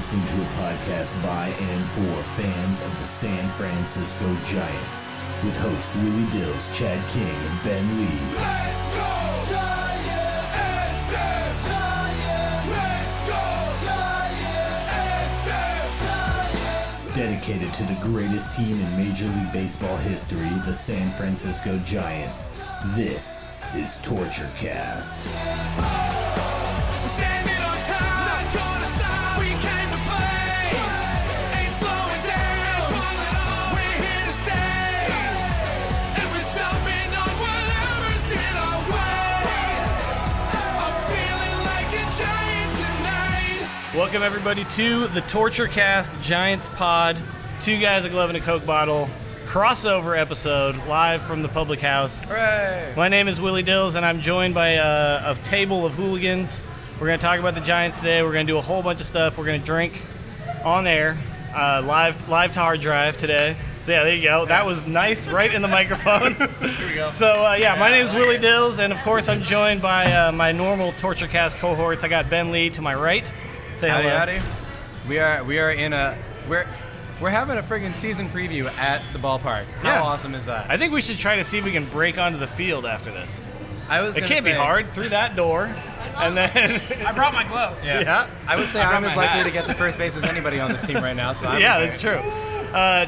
listening to a podcast by and for fans of the San Francisco Giants with hosts Willie Dills, Chad King, and Ben Lee. Let's go Giants! SF Giants! Let's go Giants! SF Giants! Dedicated to the greatest team in Major League Baseball history, the San Francisco Giants. This is TortureCast. Welcome everybody to the TortureCast Giants Pod. Two guys, a glove, and a Coke bottle. Crossover episode live from the public house. Hooray! My name is Willie Dills, and I'm joined by a table of hooligans. We're going to talk about the Giants today. We're going to do a whole bunch of stuff. We're going to drink on air, live to hard drive today. So yeah, there you go. That was nice, right in the microphone. Here we go. So yeah, my name is Willie Dills, and of course I'm joined by my normal TortureCast cohorts. I got Ben Lee to my right. Say hello. Howdy. We are in a we're having a friggin' season preview at the ballpark. How awesome is that? I think we should try to see if we can break onto the field after this. It can't be hard. Through that door, and then I brought my glove. Yeah. I would say I'm as likely to get to first base as anybody on this team right now. So yeah, that's true.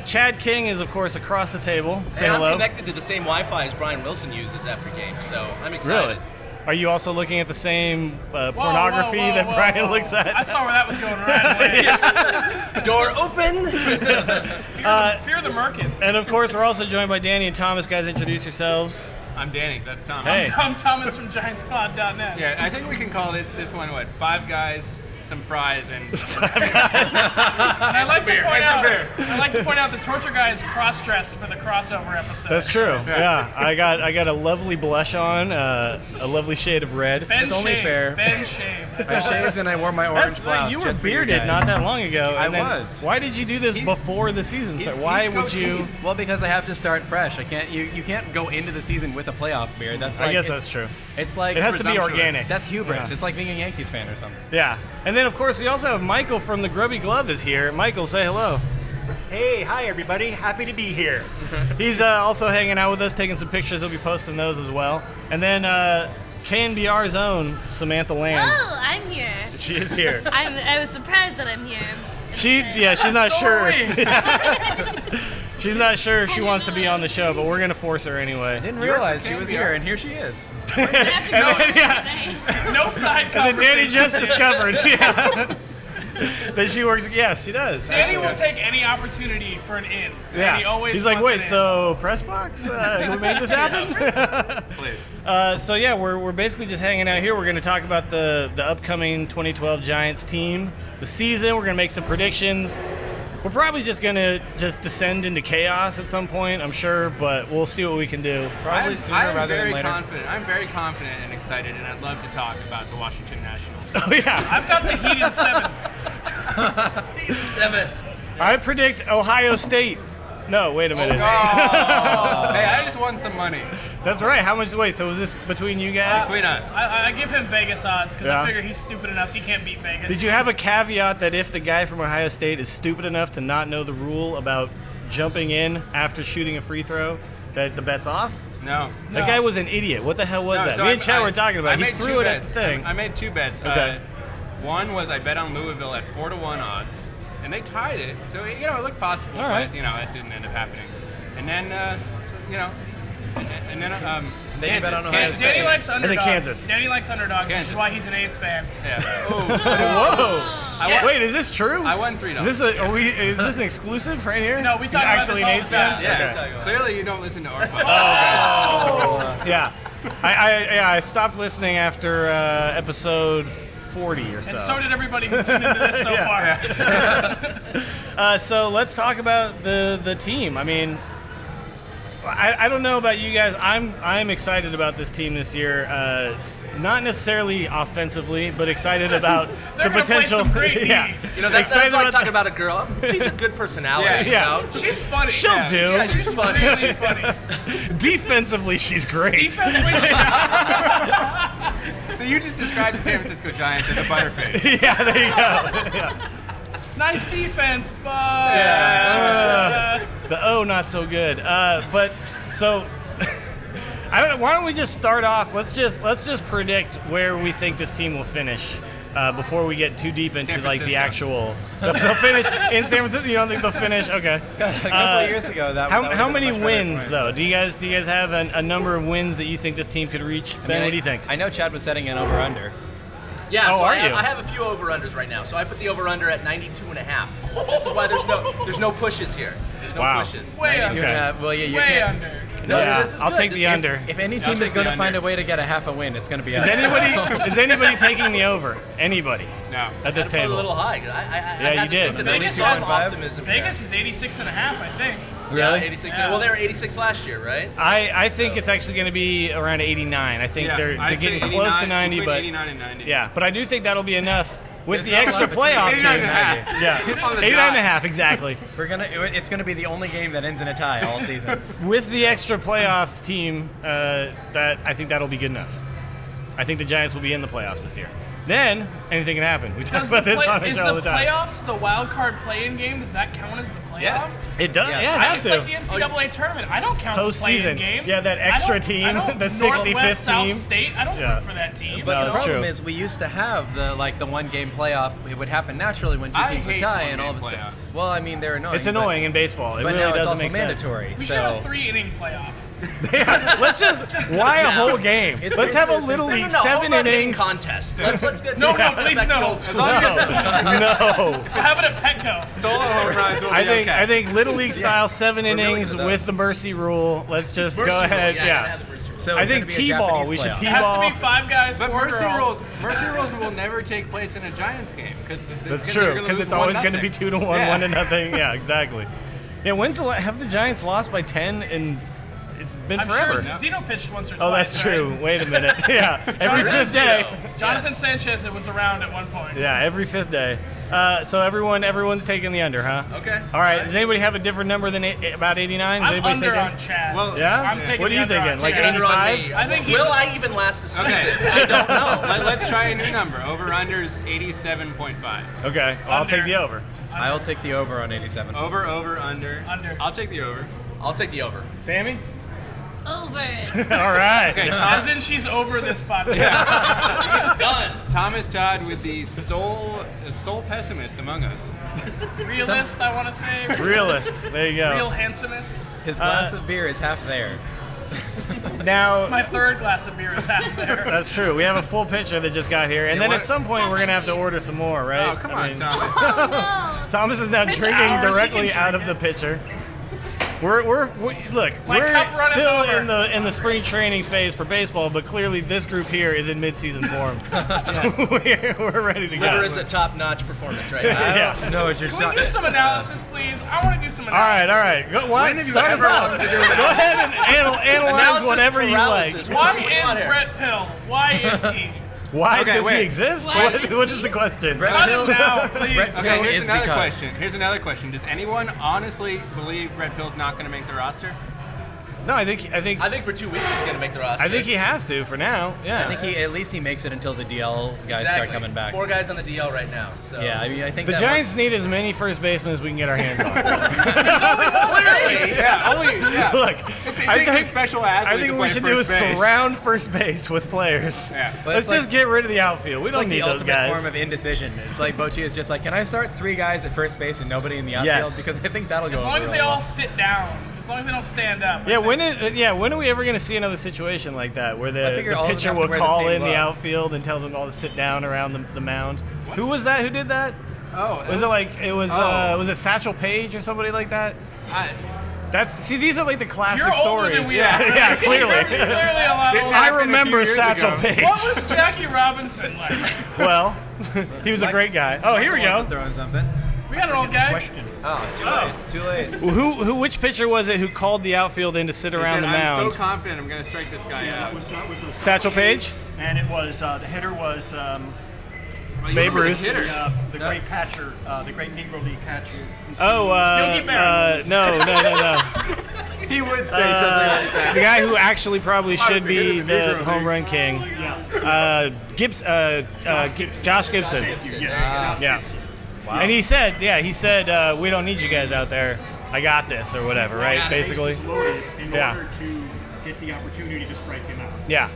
Chad King is of course across the table. Say hello. I'm connected to the same Wi-Fi as Brian Wilson uses after games, so I'm excited. Really? Are you also looking at the same pornography that Brian looks at? I saw where that was going right away. Door open. Fear the merkin. And of course, we're also joined by Danny and Thomas. Guys, introduce yourselves. I'm Danny. That's Thomas. Hey. I'm Thomas from GiantsPod.net. Yeah, I think we can call this one what? 5 guys, some fries, and I like to point out the Torture guy is cross-dressed for the crossover episode. That's true. Yeah, I got a lovely blush on, a lovely shade of red. Ben It's only shaved. fair. Ben shaved. I shaved and I wore my orange blouse. You were just for you bearded guys. not that long ago. I and then was. Why did you do this before the season started? Why would you? Well, because I have to start fresh. I can't. You can't go into the season with a playoff beard. That's like, I guess that's true. It's like It has to be presumptuous. organic. That's hubris. Yeah. It's like being a Yankees fan or something. Yeah. And then of course we also have Michael from the Grubby Glove is here. Michael, say hello. Hey, hi everybody. Happy to be here. He's also hanging out with us, taking some pictures. He'll be posting those as well. And then KNBR's own Samantha Land. Oh, I'm here. She is here. I was surprised that I'm here. She's not sure. Sorry. She's not sure if she wants to be on the show, but we're gonna force her anyway. Didn't realize she was here, and here she is. I have to go And then, home yeah. today. No side And then Danny conversation. just discovered that she works. Yes, she does. Danny actually. will take any opportunity for an in. Yeah. And he always He's like, wants wait, an in. so press box? Who made this happen? please. So yeah, we're basically just hanging out here. We're going to talk about the upcoming 2012 Giants team, the season. We're going to make some predictions. We're probably just going to descend into chaos at some point, I'm sure, but we'll see what we can do. Probably sooner I'm rather very than later. confident. I'm very confident and excited, and I'd love to talk about the Washington Nationals. Oh yeah, I've got the heat in 7. 7. I predict Ohio State. No, wait a minute. Hey, I just won some money That's right. How much? Wait, so was this between you guys? between us. I give him Vegas odds because Yeah. I figure he's stupid enough he can't beat Vegas. Did you have a caveat that if the guy from Ohio State is stupid enough to not know the rule about jumping in after shooting a free throw, that the bet's off? No. That guy was an idiot. What the hell was No, that? so Me and Chad were talking about I it. He made threw two it at the bets. thing. I made 2 bets. Okay. One was I bet on Louisville at 4-1 odds, and they tied it. So it looked possible, All right. but it didn't end up happening. And then Then you bet on Kansas. Ohio Kansas. State. Danny likes underdogs. Kansas. Danny likes underdogs, which is Kansas. why he's an Ace fan. Yeah. Whoa! Wait, is this true? I won $3. Is this an exclusive right here? No, we He's talk about actually this an all Ace the fan. time. Yeah. Okay. Clearly, you don't listen to our podcast. Yeah. I stopped listening after episode 40 or so. And so did everybody who tuned into this so far. So let's talk about the team. I mean, I don't know about you guys. I'm excited about this team this year. Not necessarily offensively, but excited about They're the gonna play potential. some great D. Yeah, That's Excited like about talking about a girl. She's a good personality. Yeah. You know? She's funny. She'll do. Yeah, she's funny. Really funny. Defensively, she's great. Defensively, So you just described the San Francisco Giants as a butterface. Yeah, there you go. Yeah. Nice defense, but the O not so good. But so why don't we just start off? Let's just predict where we think this team will finish before we get too deep into like the actual the finish in San Francisco. You don't think they'll finish? Okay. A couple of years ago, how many wins though? Do you guys have a number of wins that you think this team could reach? Ben, what do you think? I know Chad was setting an over/under. Yeah, Oh, so are I you? have a few over-unders right now. So I put the over-under at 92.5. This is why there's no pushes here. There's no Wow. pushes. way under. Well, yeah, you Way can't. under. No, Yeah, this is I'll good. take This the is- under. If any I'll team is take going the to find a under. way to get a half a win, it's going to be us. Is anybody taking the over? Anybody No. at this I put it a little table? high. 'Cause I Yeah, you had to did. think that there was Vegas some is- optimism here. Vegas is 86.5, I think. Yeah, 86. Yeah. Well, they were 86 last year, right? I think it's actually going to be around 89. I think Yeah, they're I'd say getting close to 89, 90, between but 89 and 90. yeah, but I do think that'll be enough with There's the not a extra lot between playoff 89 team. and a half. Yeah, On the 89 and a dot. half exactly. It's going to be the only game that ends in a tie all season. With the extra playoff team, that I think that'll be good enough. I think the Giants will be in the playoffs this year. Then anything can happen. We talk Does about the this on the is show all the the time. playoffs the wild card play-in game? Does that count as the playoffs? Yes. It does. Yes. Yeah, it has It's to. like the NCAA tournament. I don't count the Postseason. play-in games. Yeah, that extra team, I don't, the 65th Northwest, South team. State. I don't Yeah. root for that team. But No, the it's problem true. is we used to have the one game playoff. It would happen naturally when two I teams would hate tie, and all of a one-game sudden. playoffs. Well, I mean they're annoying. It's annoying in baseball. It but really now it's doesn't also make mandatory. we should have So a 3-inning playoff. sense. Let's just why a whole game? It's Let's have a basically little No, league, no, 7 home run hitting innings. contest. Let's get No, back please, to no. the old school. No. We'll have it at Petco. Solo home runs will be I okay. think little league style 7 really innings into that. with the mercy rule. Let's just Mercy go rule, ahead. gotta Yeah. have the mercy rule. so I it's think gonna be a T-ball. Japanese We should playoff. It has to T-ball. be 5 guys, But 4 mercy girls. rules will never take place in a Giants game because That's true because it's always going to be 2-1, Yeah. 1-0. Yeah, exactly. Yeah, have the Giants lost by 10 and it's been I'm forever? sure Zeno pitched once or twice. Oh, that's true. right? Wait a minute. Yeah, every fifth day. Jonathan Yes. Sanchez, it was around at one point. Yeah, every fifth day. So everyone's taking the under, huh? Okay. All right. Does anybody have a different number than about 89? Is I'm anybody under thinking? on Chad. Well, Yeah. I'm taking What are the you under on thinking? Like Chad. Under on 85? me. I think he's Will a- I even last the season? Okay. I don't know. Let's try a new number. Over/under's 87.5. Okay, well, I'll Under. take the over. I'll take the over on 87. Over, under. Under. I'll take the over. I'll take the over. Sammy? Over. All right. Okay, As in, she's over this podcast. Done. Thomas Todd with the sole pessimist among us. Realist, I want to say. Realist. There you Real go. handsomest. His glass of beer is half there. Now, My third glass of beer is half there. that's true. We have a full pitcher that just got here, and then what- at some point we're gonna have to order some more, right? Oh, come I on, mean, Thomas. Oh, no. Thomas is now It's drinking ours, he directly can out drink of the it. pitcher. Look, My we're cup runneth still over. in the spring training phase for baseball, but clearly this group here is in midseason form. we're ready to go. Liver is a top-notch performance right now. Yeah. No, it's your Can we do some analysis, please? I want to do some All analysis. right. Go, what? When have you Start us ever off. wanted to Go do an ahead and analyze Analysis whatever you like. paralysis. Why What's going on is here? Brett Pill? Why is he? Why Okay, does he wait. exist? What? What is the question? Cut him now, please. Brett- Okay, Pill here's is another because- question. Here's another question. Does anyone honestly believe Red Pill's not going to make the roster? No, I think I think for 2 weeks he's going to make the roster. I think he has to for now. Yeah. I think at least he makes it until the DL guys Exactly. start coming back. 4 guys on the DL right now. So. Yeah, I mean I think the that Giants once- need as many first basemen as we can get our hands on. Clearly. Yeah. Look, It I takes a think, special I athlete think to what play we should do is first base. surround first base with players. Yeah. But Let's it's just like- get rid of the outfield. We It's don't like need the those ultimate guys. form of indecision. It's like Bochy is just like, can I start 3 guys at first base and nobody in the outfield? Yes. Because I think that'll go As long over as they really all well. sit down. As long as they don't stand up. Yeah, when are we ever going to see another situation like that where I the figure all of them pitcher have to will wear the call same in the glove. outfield and tell them all to sit down around the mound? Who was that? Who did that? Oh, Was it Satchel Paige or somebody like that? These are like the classic You're older stories. than we yeah, are. yeah, clearly. You're clearly a lot Didn't older. I happen a few remember years Satchel ago. Paige. What was Jackie Robinson like? Well, he was a great guy. Oh, here we Wants go. to throw in something. We got an old guy. Oh, too late. Which pitcher was it who called the outfield in to sit He around said, the I'm mound? so confident I'm going to strike this guy out. Satchel Paige? And it was the hitter was Well, you Babe remember the Ruth. hitter. the great catcher, the great Negro League catcher. Oh, Yogi Berra. no. He would say something like that. The guy who actually probably should be thinking of the the Negro home run Leagues. king. Josh Gibson. Yeah. Wow. And he said, we don't need you guys out there. I got this, or whatever, right? Basically. In order to get the opportunity to strike him out. Yeah.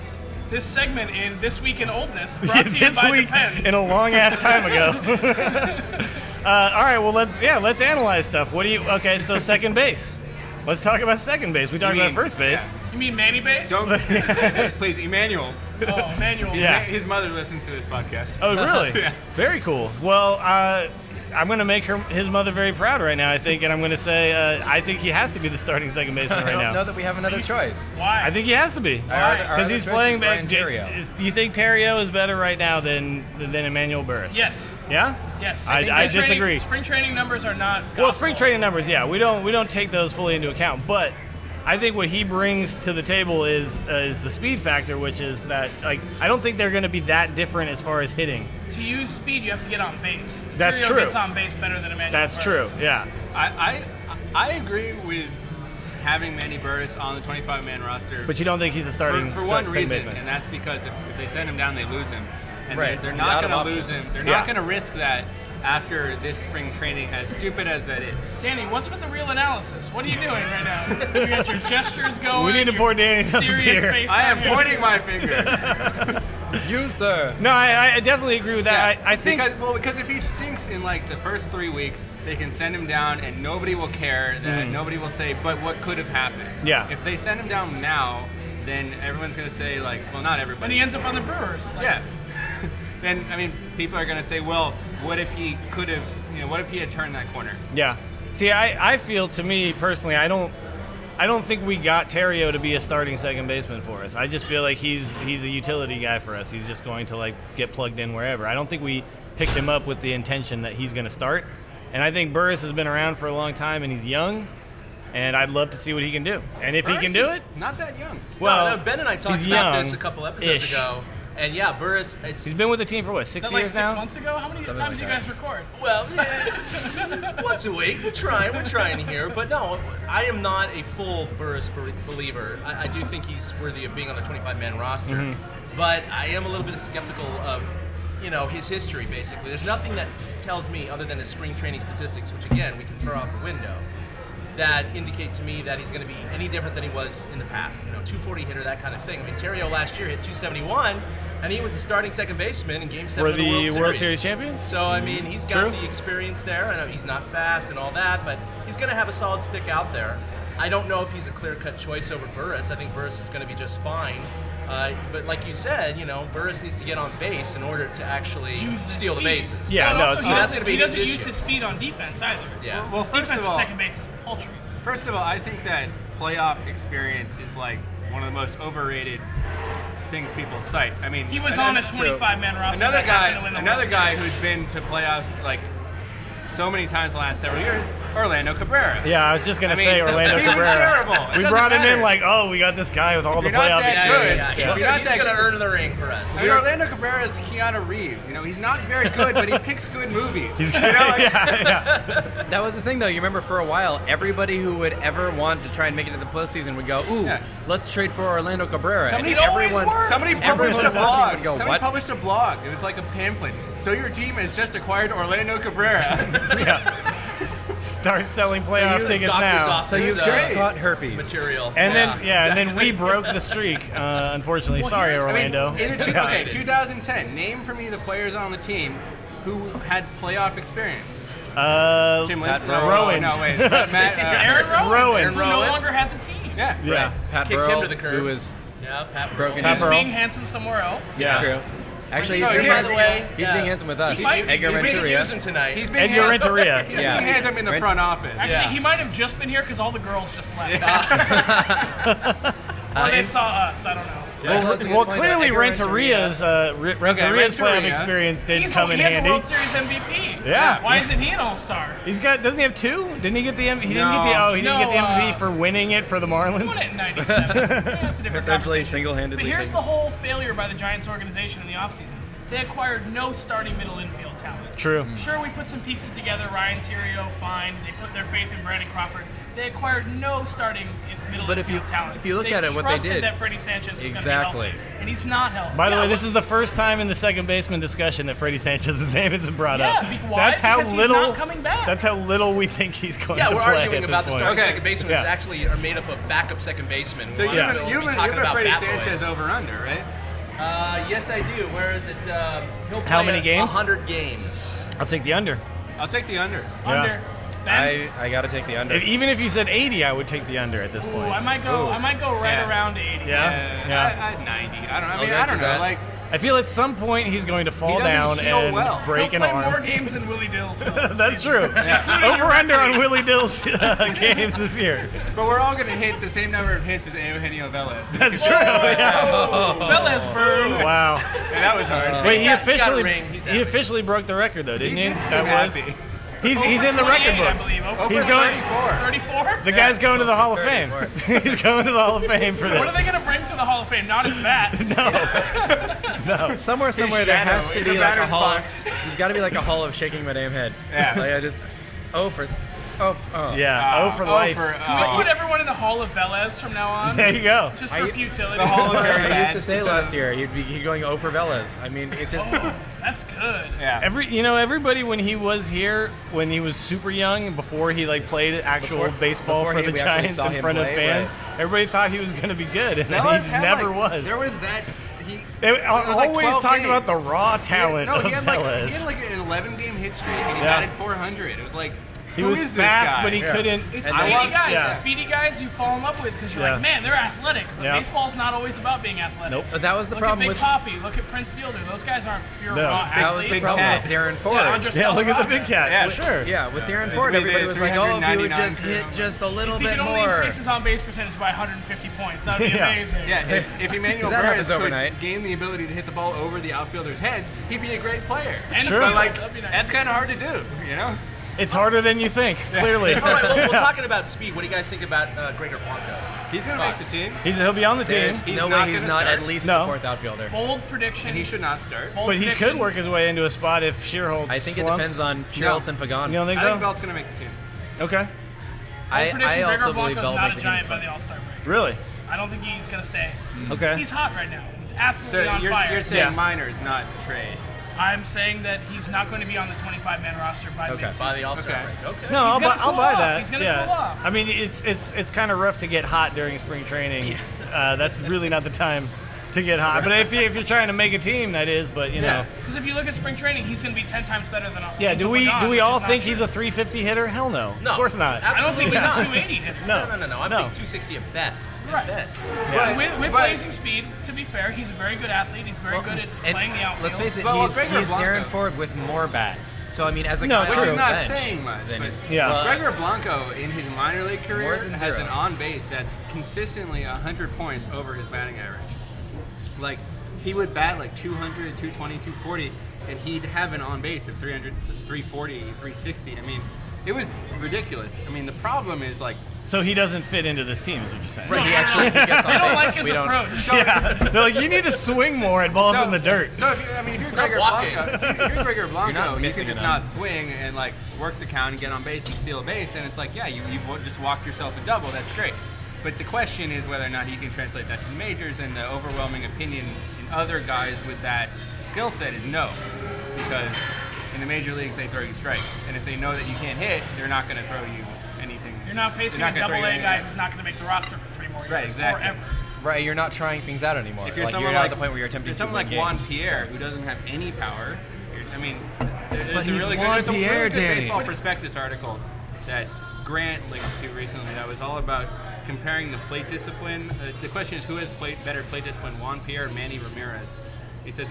This segment in This Week in Oldness brought to you This by week Depends. in a long ass time ago. All right, well let's analyze stuff. Okay, so second base. Let's talk about second base. We talked about first base. Yeah. You mean Manny Base? Don't please, Emmanuel. Oh, Emmanuel. Yeah. His mother listens to this podcast. Oh, really? Yeah. Very cool. Well, I'm going to make his mother very proud right now, I think, and I'm going to say I think he has to be the starting second baseman right I now. don't know that we have another choice. Why? I think he has to be. Because he's playing back. Do you think Theriot is better right now than Emmanuel Burris? Yes. Yeah? Yes. I disagree. Spring training numbers are not gospel. Well, spring training numbers, yeah. We don't take those fully into account, but I think what he brings to the table is the speed factor, which is that I don't think they're going to be that different as far as hitting. To use speed, you have to get on base. That's Theriot true. gets on base better than Emmanuel That's Burris. true. Yeah. I agree with having Manny Burris on the 25-man roster. But you don't think he's a starting for one second reason, baseman? and that's because if they send him down, they lose him. And Right. they're He's not out going of to lose options. him. They're Yeah. not going to risk that after this spring training, as stupid as that is. Danny, what's with the real analysis? What are you doing right now? You got your gestures going. We need to your pour Danny another serious beer. face I on am here. pointing my finger. You, sir. No, I definitely agree with that. Yeah, I think because if he stinks in like the first 3 weeks, they can send him down and nobody will care. That nobody will say, but what could have happened? Yeah. If they send him down now, then everyone's gonna say like, well, not everybody. And he ends up on the Brewers. Like, Yeah. Then I mean, people are gonna say, well, what if he could have? What if he had turned that corner? Yeah. See, I feel, to me personally, I don't think we got Theriot to be a starting second baseman for us. I just feel like he's a utility guy for us. He's just going to like get plugged in wherever. I don't think we picked him up with the intention that he's going to start. And I think Burris has been around for a long time and he's young. And I'd love to see what he can do. And if he can do it, Not that young. well, no, Ben and I talked he's about this a young-ish. couple episodes ago. And yeah, Burris, He's been with the team for what, 6 Is that like years 6 now? months ago? How many times do you guys record? well, yeah, once a week. We're trying here. But no, I am not a full Burris believer. I do think he's worthy of being on the 25-man roster. But I am a little bit skeptical of, his history, basically. There's nothing that tells me, other than his spring training statistics, which, again, we can throw out the window, that indicate to me that he's going to be any different than he was in the past. 240 hitter, that kind of thing. I mean, Theriot last year hit 271, and he was the starting second baseman in Game 7 For of the the World Series champions? So, I mean, he's got True. the experience there. I know he's not fast and all that, but he's going to have a solid stick out there. I don't know if he's a clear-cut choice over Burris. I think Burris is going to be just fine. But like you said, Burris needs to get on base in order to actually Use the steal the speed. bases. Yeah, But no, also, it's he not. That's gonna be he his doesn't use issue. his speed on defense either. Yeah. Well, first Defense of at all, second base is paltry. I think that playoff experience is like one of the most overrated things people cite. I mean, He was on a 25-man roster. Another that happened to win the another World guy Series. who's been to playoffs like so many times the last several years, Orlando Cabrera. Yeah, I was just going I to mean, say Orlando he was Cabrera. terrible. It We doesn't brought him in matter. like, oh, we got this guy with all the you're not playoff that experience. good, Yeah, You're not he's that going to good. earn the ring for us. I mean, Orlando Cabrera is Keanu Reeves. He's not very good, but he picks good movies. He's yeah. That was the thing, though. You remember for a while, everybody who would ever want to try and make it to the postseason would go, ooh, Yeah. let's trade for Orlando Cabrera. Somebody- and it always everyone, works. Somebody published a everyone watching blog. would go, Somebody what? published a blog. It was like a pamphlet. So your team has just acquired Orlando Cabrera. Start selling playoff tickets doctor's now. office. So you've This, just uh, caught herpes. material. And then exactly. and then we broke the streak. Unfortunately, sorry, I mean, Orlando. in the 2010, name for me the players on the team who had playoff experience. Tim Pat Lindsay. Rowan. No, wait. Matt, Aaron Rowan, Rowan. who no longer has a team. Yeah. Yeah. Pat Kicked Burrell, him to the curb. who is Yeah, Pat broken Pat his Burrell. Being handsome somewhere else. Yeah. True. Actually, Oh, he's by the way, he's being handsome with us. He might- Edgar we didn't Renteria. use him tonight. He's being Edgar handsome. Renteria. He's Yeah. being handsome in the Ren- front office. Actually, Yeah. he might have just been here because all the girls just left. Or they saw us. I don't know. Well, clearly Renteria's playoff Renteria. experience did He's come in he has a handy. World Series MVP. Yeah. Why isn't he an All-Star? Doesn't he have two? Didn't he get the MVP? He didn't No. get the he didn't get the No, MVP for winning it for the He won Marlins. it in '97. Yeah, that's a different Essentially, conversation. single-handedly. But here's taken. the whole failure by the Giants organization in the offseason. They acquired no starting middle infield talent. True. Sure, we put some pieces together. Ryan Theriot, fine. They put their faith in Brandon Crawford. They acquired no starting middle But infield talent. if you look at it, what they trusted did- that Freddie Sanchez was Exactly. going to be healthy, and he's not healthy. By the way, this is the first time in the second baseman discussion that Freddie Sanchez's name has been brought up. Why? That's how Because little. he's not coming back. That's how little we think he's going Yeah, to we're play. arguing at about this the point. starting second baseman, Okay. which actually are made up of backup second basemen. So We might as well you've be been talking about Freddie bat Sanchez boys. over under, right? Yes, I do. Where is it? He'll play How many games? 100 games. I'll take the under. I'll take the under. Under. Ben? I got to take the under. Even if you said 80, I would take the under at this Ooh, point. I might go right Yeah. around 80. Yeah. At 90. I don't know. I mean, go I don't through know. that. Like, I feel at some point he's going to fall doesn't down heal and well. break He'll an play more arm. games than Willie Dills. That's true. Over under on Willie Dill's games this year. but we're all gonna hit the same number of hits as Eugenio Velez. That's true. Yeah. Velez burn. Wow. And that was hard. Wait, he got a officially ring. He's he happy. officially broke the record though, didn't he? did seem That was. happy. He's in the record 28, books. I believe. Over He's going. 34? The guy's going to the Hall of Fame. He's going to the Hall of Fame for this. What are they going to bring to the Hall of Fame? Not his bat. No. Somewhere there shadow has to in be the like a batter's hall. box. There's got to be like a hall of shaking my damn head. Yeah. Like I just. Yeah. For life. Can we put everyone in the Hall of Velez from now on? There you go. Just for futility. The Hall of Very I Bad. used to say It's last year he'd be going 0 for Velez. I mean, it just. That's good. Yeah. Everybody when he was here, when he was super young, before he like played actual baseball before for we the actually Giants saw in him front of play, fans, right. everybody thought he was going to be good, and Velez he just had, never like, was. There was that. He They was like always 12 talked games. about the raw talent he of had Velez. like an 11-game hit streak, and he Yeah. batted 400. It was like, He who was is this fast, guy? but he couldn't. It's And speedy then- guys. yeah. Speedy guys you fall in love with because you're Yeah. like, man, they're athletic. But Yeah. baseball's not always about being athletic. Nope. But that was the Look problem at Big with. Poppy. Look at Prince Fielder. Those guys aren't pure No. raw That was athletes. the Big problem cat. with Darren Ford. Yeah, Andres Yeah, look at the Galarraga. big cat. Yeah. For sure. Yeah, with Darren Ford, With the everybody was like, "Oh, if he would 399 just hit crew. just a little If he bit could only more." increase his on-base percentage by 150 points, that'd be Yeah. amazing. Yeah, if Emmanuel 'Cause that Burris happens could overnight. gain the ability to hit the ball over the outfielders' heads, he'd be a great player. And Sure. the But field, like, that'd be nice. that's kind of hard to do, you know? It's harder than you think. Clearly, All right, well, talking about speed, what do you guys think about Gregor Blanco? He's gonna make the team. he'll be on the team, He's no not way he's gonna not start. at least No. the fourth outfielder. Bold prediction. And he should not start. Bold but he prediction. could work his way into a spot if Shearholtz I think it slumps. depends on Schultz and Pagan. You don't think I so? think Belt's gonna make the team. Okay. Bold I prediction. also Gregor believe Blanco's Bell not make a the Giant team. by the All-Star break. Really? I don't think he's going to stay. Okay. He's hot right now. He's So absolutely on you're fire. saying Yes. minors, not trade. I'm saying that he's not going to be on the 25-man roster by Okay. mid-season. By the All-Star Okay. break. Okay. No, I'll gonna buy cool off. that. He's gonna yeah. cool off. I mean, it's kind of rough to get hot during spring training. That's really not the time to get hot. But if you're trying to make a team, that is. But you know. Because if you look at spring training, he's going to be 10 times better than Yeah. Do we Pagan, all which is think not he's true. a 350 hitter? Hell no. No, Of course not. I don't think he's a Absolutely 280 hitter. No. No. I'm No. thinking 260 at best. Right. At best. But with but- blazing speed, to be fair, he's a very good athlete. He's very good at And playing the outfield. let's face it, Well, he's Gregor Darren Blanco. Ford with more bat. So I mean, as a No, guy true. on Which the is not bench, saying much. then But it's- Yeah. well, Gregor Blanco, in his minor league career, More than has zero. an on base that's consistently 100 points over his batting average. Like, he would bat like 200, 220, 240, and he'd have an on base of 300, 340, 360. I mean, it was ridiculous. I mean, the problem is like, So he doesn't fit into this team, is what you're saying. Right, he actually he gets on I don't base. like his We don't- approach. Yeah. They're like, you need to swing more at balls in the dirt. So if you're Stop Gregor walking. Blanco, if you're Gregor Blanco, not you can missing just enough. not swing and like work the count and get on base and steal a base, and it's like, yeah, you've just walked yourself a double. That's great. But the question is whether or not he can translate that to the majors, and the overwhelming opinion in other guys with that skill set is no, because in the major leagues they throw you strikes, and if they know that you can't hit, they're not going to throw you anything. You're not facing They're a not gonna throw you double-A guy anything. who's not going to make the roster for 3 more years. Right, exactly. Or ever. Right, you're not trying things out anymore. If you're like, someone you're like at the point where you're attempting if to someone win like Juan games, Pierre, so. who doesn't have any power, I mean, there's But a he's really Juan good, there's a Pierre, really good Danny. baseball prospectus article that Grant linked to recently that was all about comparing the plate discipline. The question is, who has better plate discipline, Juan Pierre or Manny Ramirez? He says,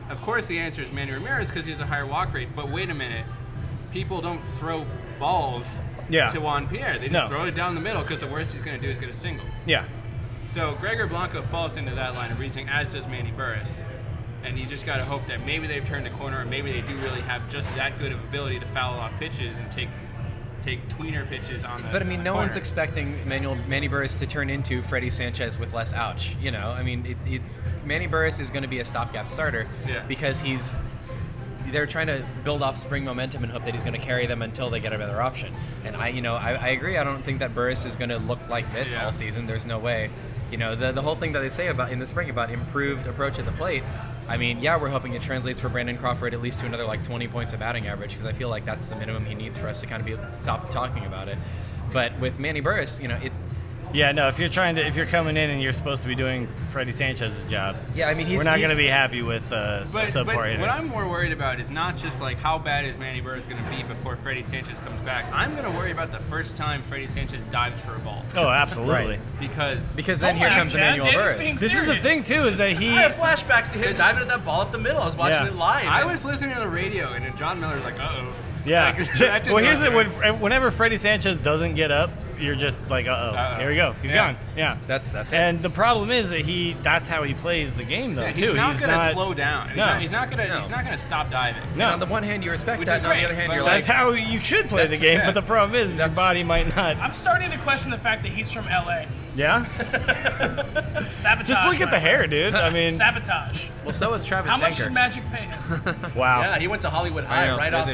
of course the answer is Manny Ramirez because he has a higher walk rate, but wait a minute, people don't throw balls to Juan Pierre. They just throw it down the middle because the worst he's going to do is get a single. Yeah. So Gregor Blanco falls into that line of reasoning, as does Manny Burris. And you just got to hope that maybe they've turned a corner, or maybe they do really have just that good of ability to foul off pitches and take tweener pitches on the But I mean, no corner. one's expecting Manny Burris to turn into Freddie Sanchez with less ouch. You know, I mean, Manny Burris is going to be a stopgap starter Yeah. because he's they're trying to build off spring momentum and hope that he's going to carry them until they get a better option. And I agree. I don't think that Burris is going to look like this all season. There's no way. The whole thing that they say about in the spring about improved approach at the plate. I mean, we're hoping it translates for Brandon Crawford at least to another 20 points of batting average, because I feel like that's the minimum he needs for us to kind of stop talking about it. But with Manny Burris, Yeah, no. If you're coming in and you're supposed to be doing Freddie Sanchez's job, we're not going to be happy with subpar hitter. What I'm more worried about is not just how bad is Manny Burris going to be before Freddie Sanchez comes back. I'm going to worry about the first time Freddie Sanchez dives for a ball. Oh, absolutely. Because then here comes Emmanuel Burris. This is the thing too, is that I have flashbacks to him diving at that ball up the middle. I was watching it live. I was listening to the radio, and John Miller's like, "Uh-oh." Yeah. Well, here's it. Whenever Freddie Sanchez doesn't get up, you're just like, uh-oh. Here we go. He's gone. Yeah. That's it. And the problem is that that's how he plays the game, though, too. He's not going to slow down. No. He's not going to stop diving. No. And on the one hand, you respect that, and on the other hand, you're that's how you should play the game, but the problem is your body might not. I'm starting to question the fact that he's from LA. Yeah? Sabotage. Just look at the hair, dude. I mean, sabotage. Well, so is Travis How much Denker. did Magic pay him? Wow. Yeah, he went to Hollywood High, right off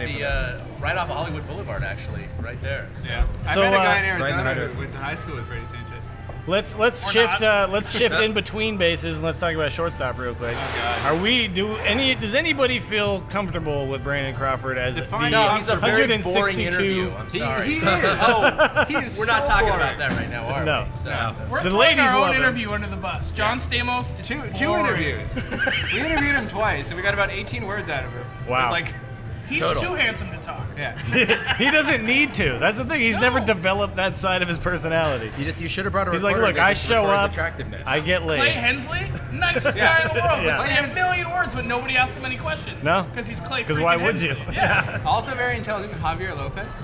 of Hollywood Boulevard, actually, right there. Yeah. So, I met a guy in Arizona who went to high school with Freddie Sanchez. Let's shift in between bases and let's talk about shortstop real quick. Oh God. Does anybody feel comfortable with Brandon Crawford as No, he's a very boring 162? interview. I'm sorry. He is. We're not talking about that right now, are No. we? So. No. We're The throwing ladies our love own him. interview under the bus. John Stamos is Two boring. interviews. We interviewed him twice, and we got about 18 words out of him. Wow. It was He's too handsome to talk. He doesn't need to. That's the thing. He's never developed that side of his personality. You should have brought a He's like, reporter look, to I just show record his up, attractiveness. I get laid. Clay Hensley, nicest guy in the world. Yeah. Would say a million words, but nobody asks him any questions. No. Because he's Clay. Because why freaking would you? Hensley. Yeah. Also very intelligent, Javier Lopez.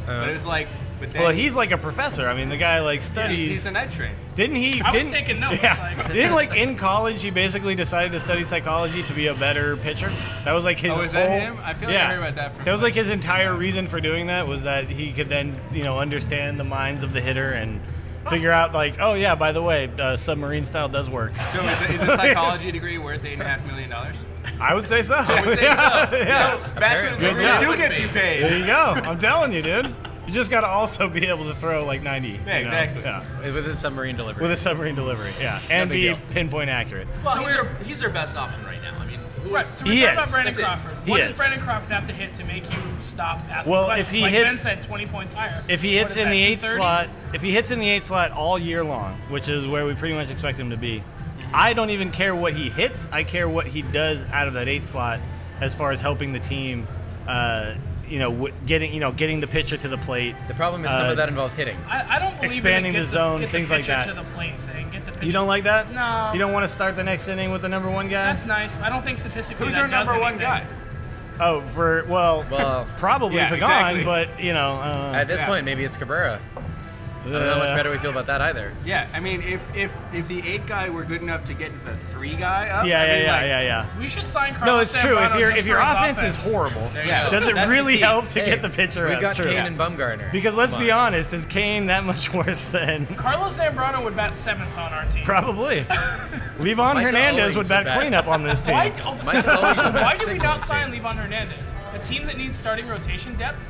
But it was but then Well, he's like a professor. I mean, the guy studies. he's a night train. Didn't he? I was taking notes. Yeah. Didn't in college he basically decided to study psychology to be a better pitcher? That was his Oh, is whole. that him? I feel like I heard about that from That was his entire reason for doing that, was that he could then understand the minds of the hitter and figure out oh yeah, by the way, submarine style does work. So is a psychology degree worth $8.5 million? I would say so. I would say so. Yes. So bachelor's Good degree job. do get you paid. There you go. I'm telling you, dude. You just got to also be able to throw 90. Yeah, exactly. Yeah. With a submarine delivery. With a submarine delivery, yeah. And be pinpoint accurate. Well, he's their best option right now. I mean, Right, so He we're is. talking about Brandon That's it. Crawford. He What is. does Brandon Crawford have to hit to make you stop asking Well, questions? if he like hits- Ben said, 20 points higher. If he What hits is in that, the eighth 230? slot, if he hits in the eighth slot all year long, which is where we pretty much expect him to be, I don't even care what he hits. I care what he does out of that eighth slot, as far as helping the team. Getting the pitcher to the plate. The problem is some of that involves hitting. I don't believe Expanding in the zone, get things the like pitcher that. to the plate thing. Get the pitcher. You don't like that? No. You don't want to start the next inning with the number one guy? That's nice. I don't think statistically Who's that our does number one anything. guy? Oh, probably Yeah, Pagan, exactly. but At this point, maybe it's Cabrera. I don't know how much better we feel about that either. Yeah, I mean, if the 8 guy were good enough to get the 3 guy up, yeah. We should sign Carlos No, it's true. Zambrano If your just for his offense is horrible, Yeah. does it That's really the key. help to get the pitcher We've up? got True. Kane and Bumgarner. Because let's Come be on. honest, is Kane that much worse than Carlos Zambrano would bat 7th on our team. probably? Levon Michael Hernandez Owings would bat would bat- cleanup on this team. Why, Mike's always been why bat did we 6 on not this sign team. Levon Hernandez? A team that needs starting rotation depth?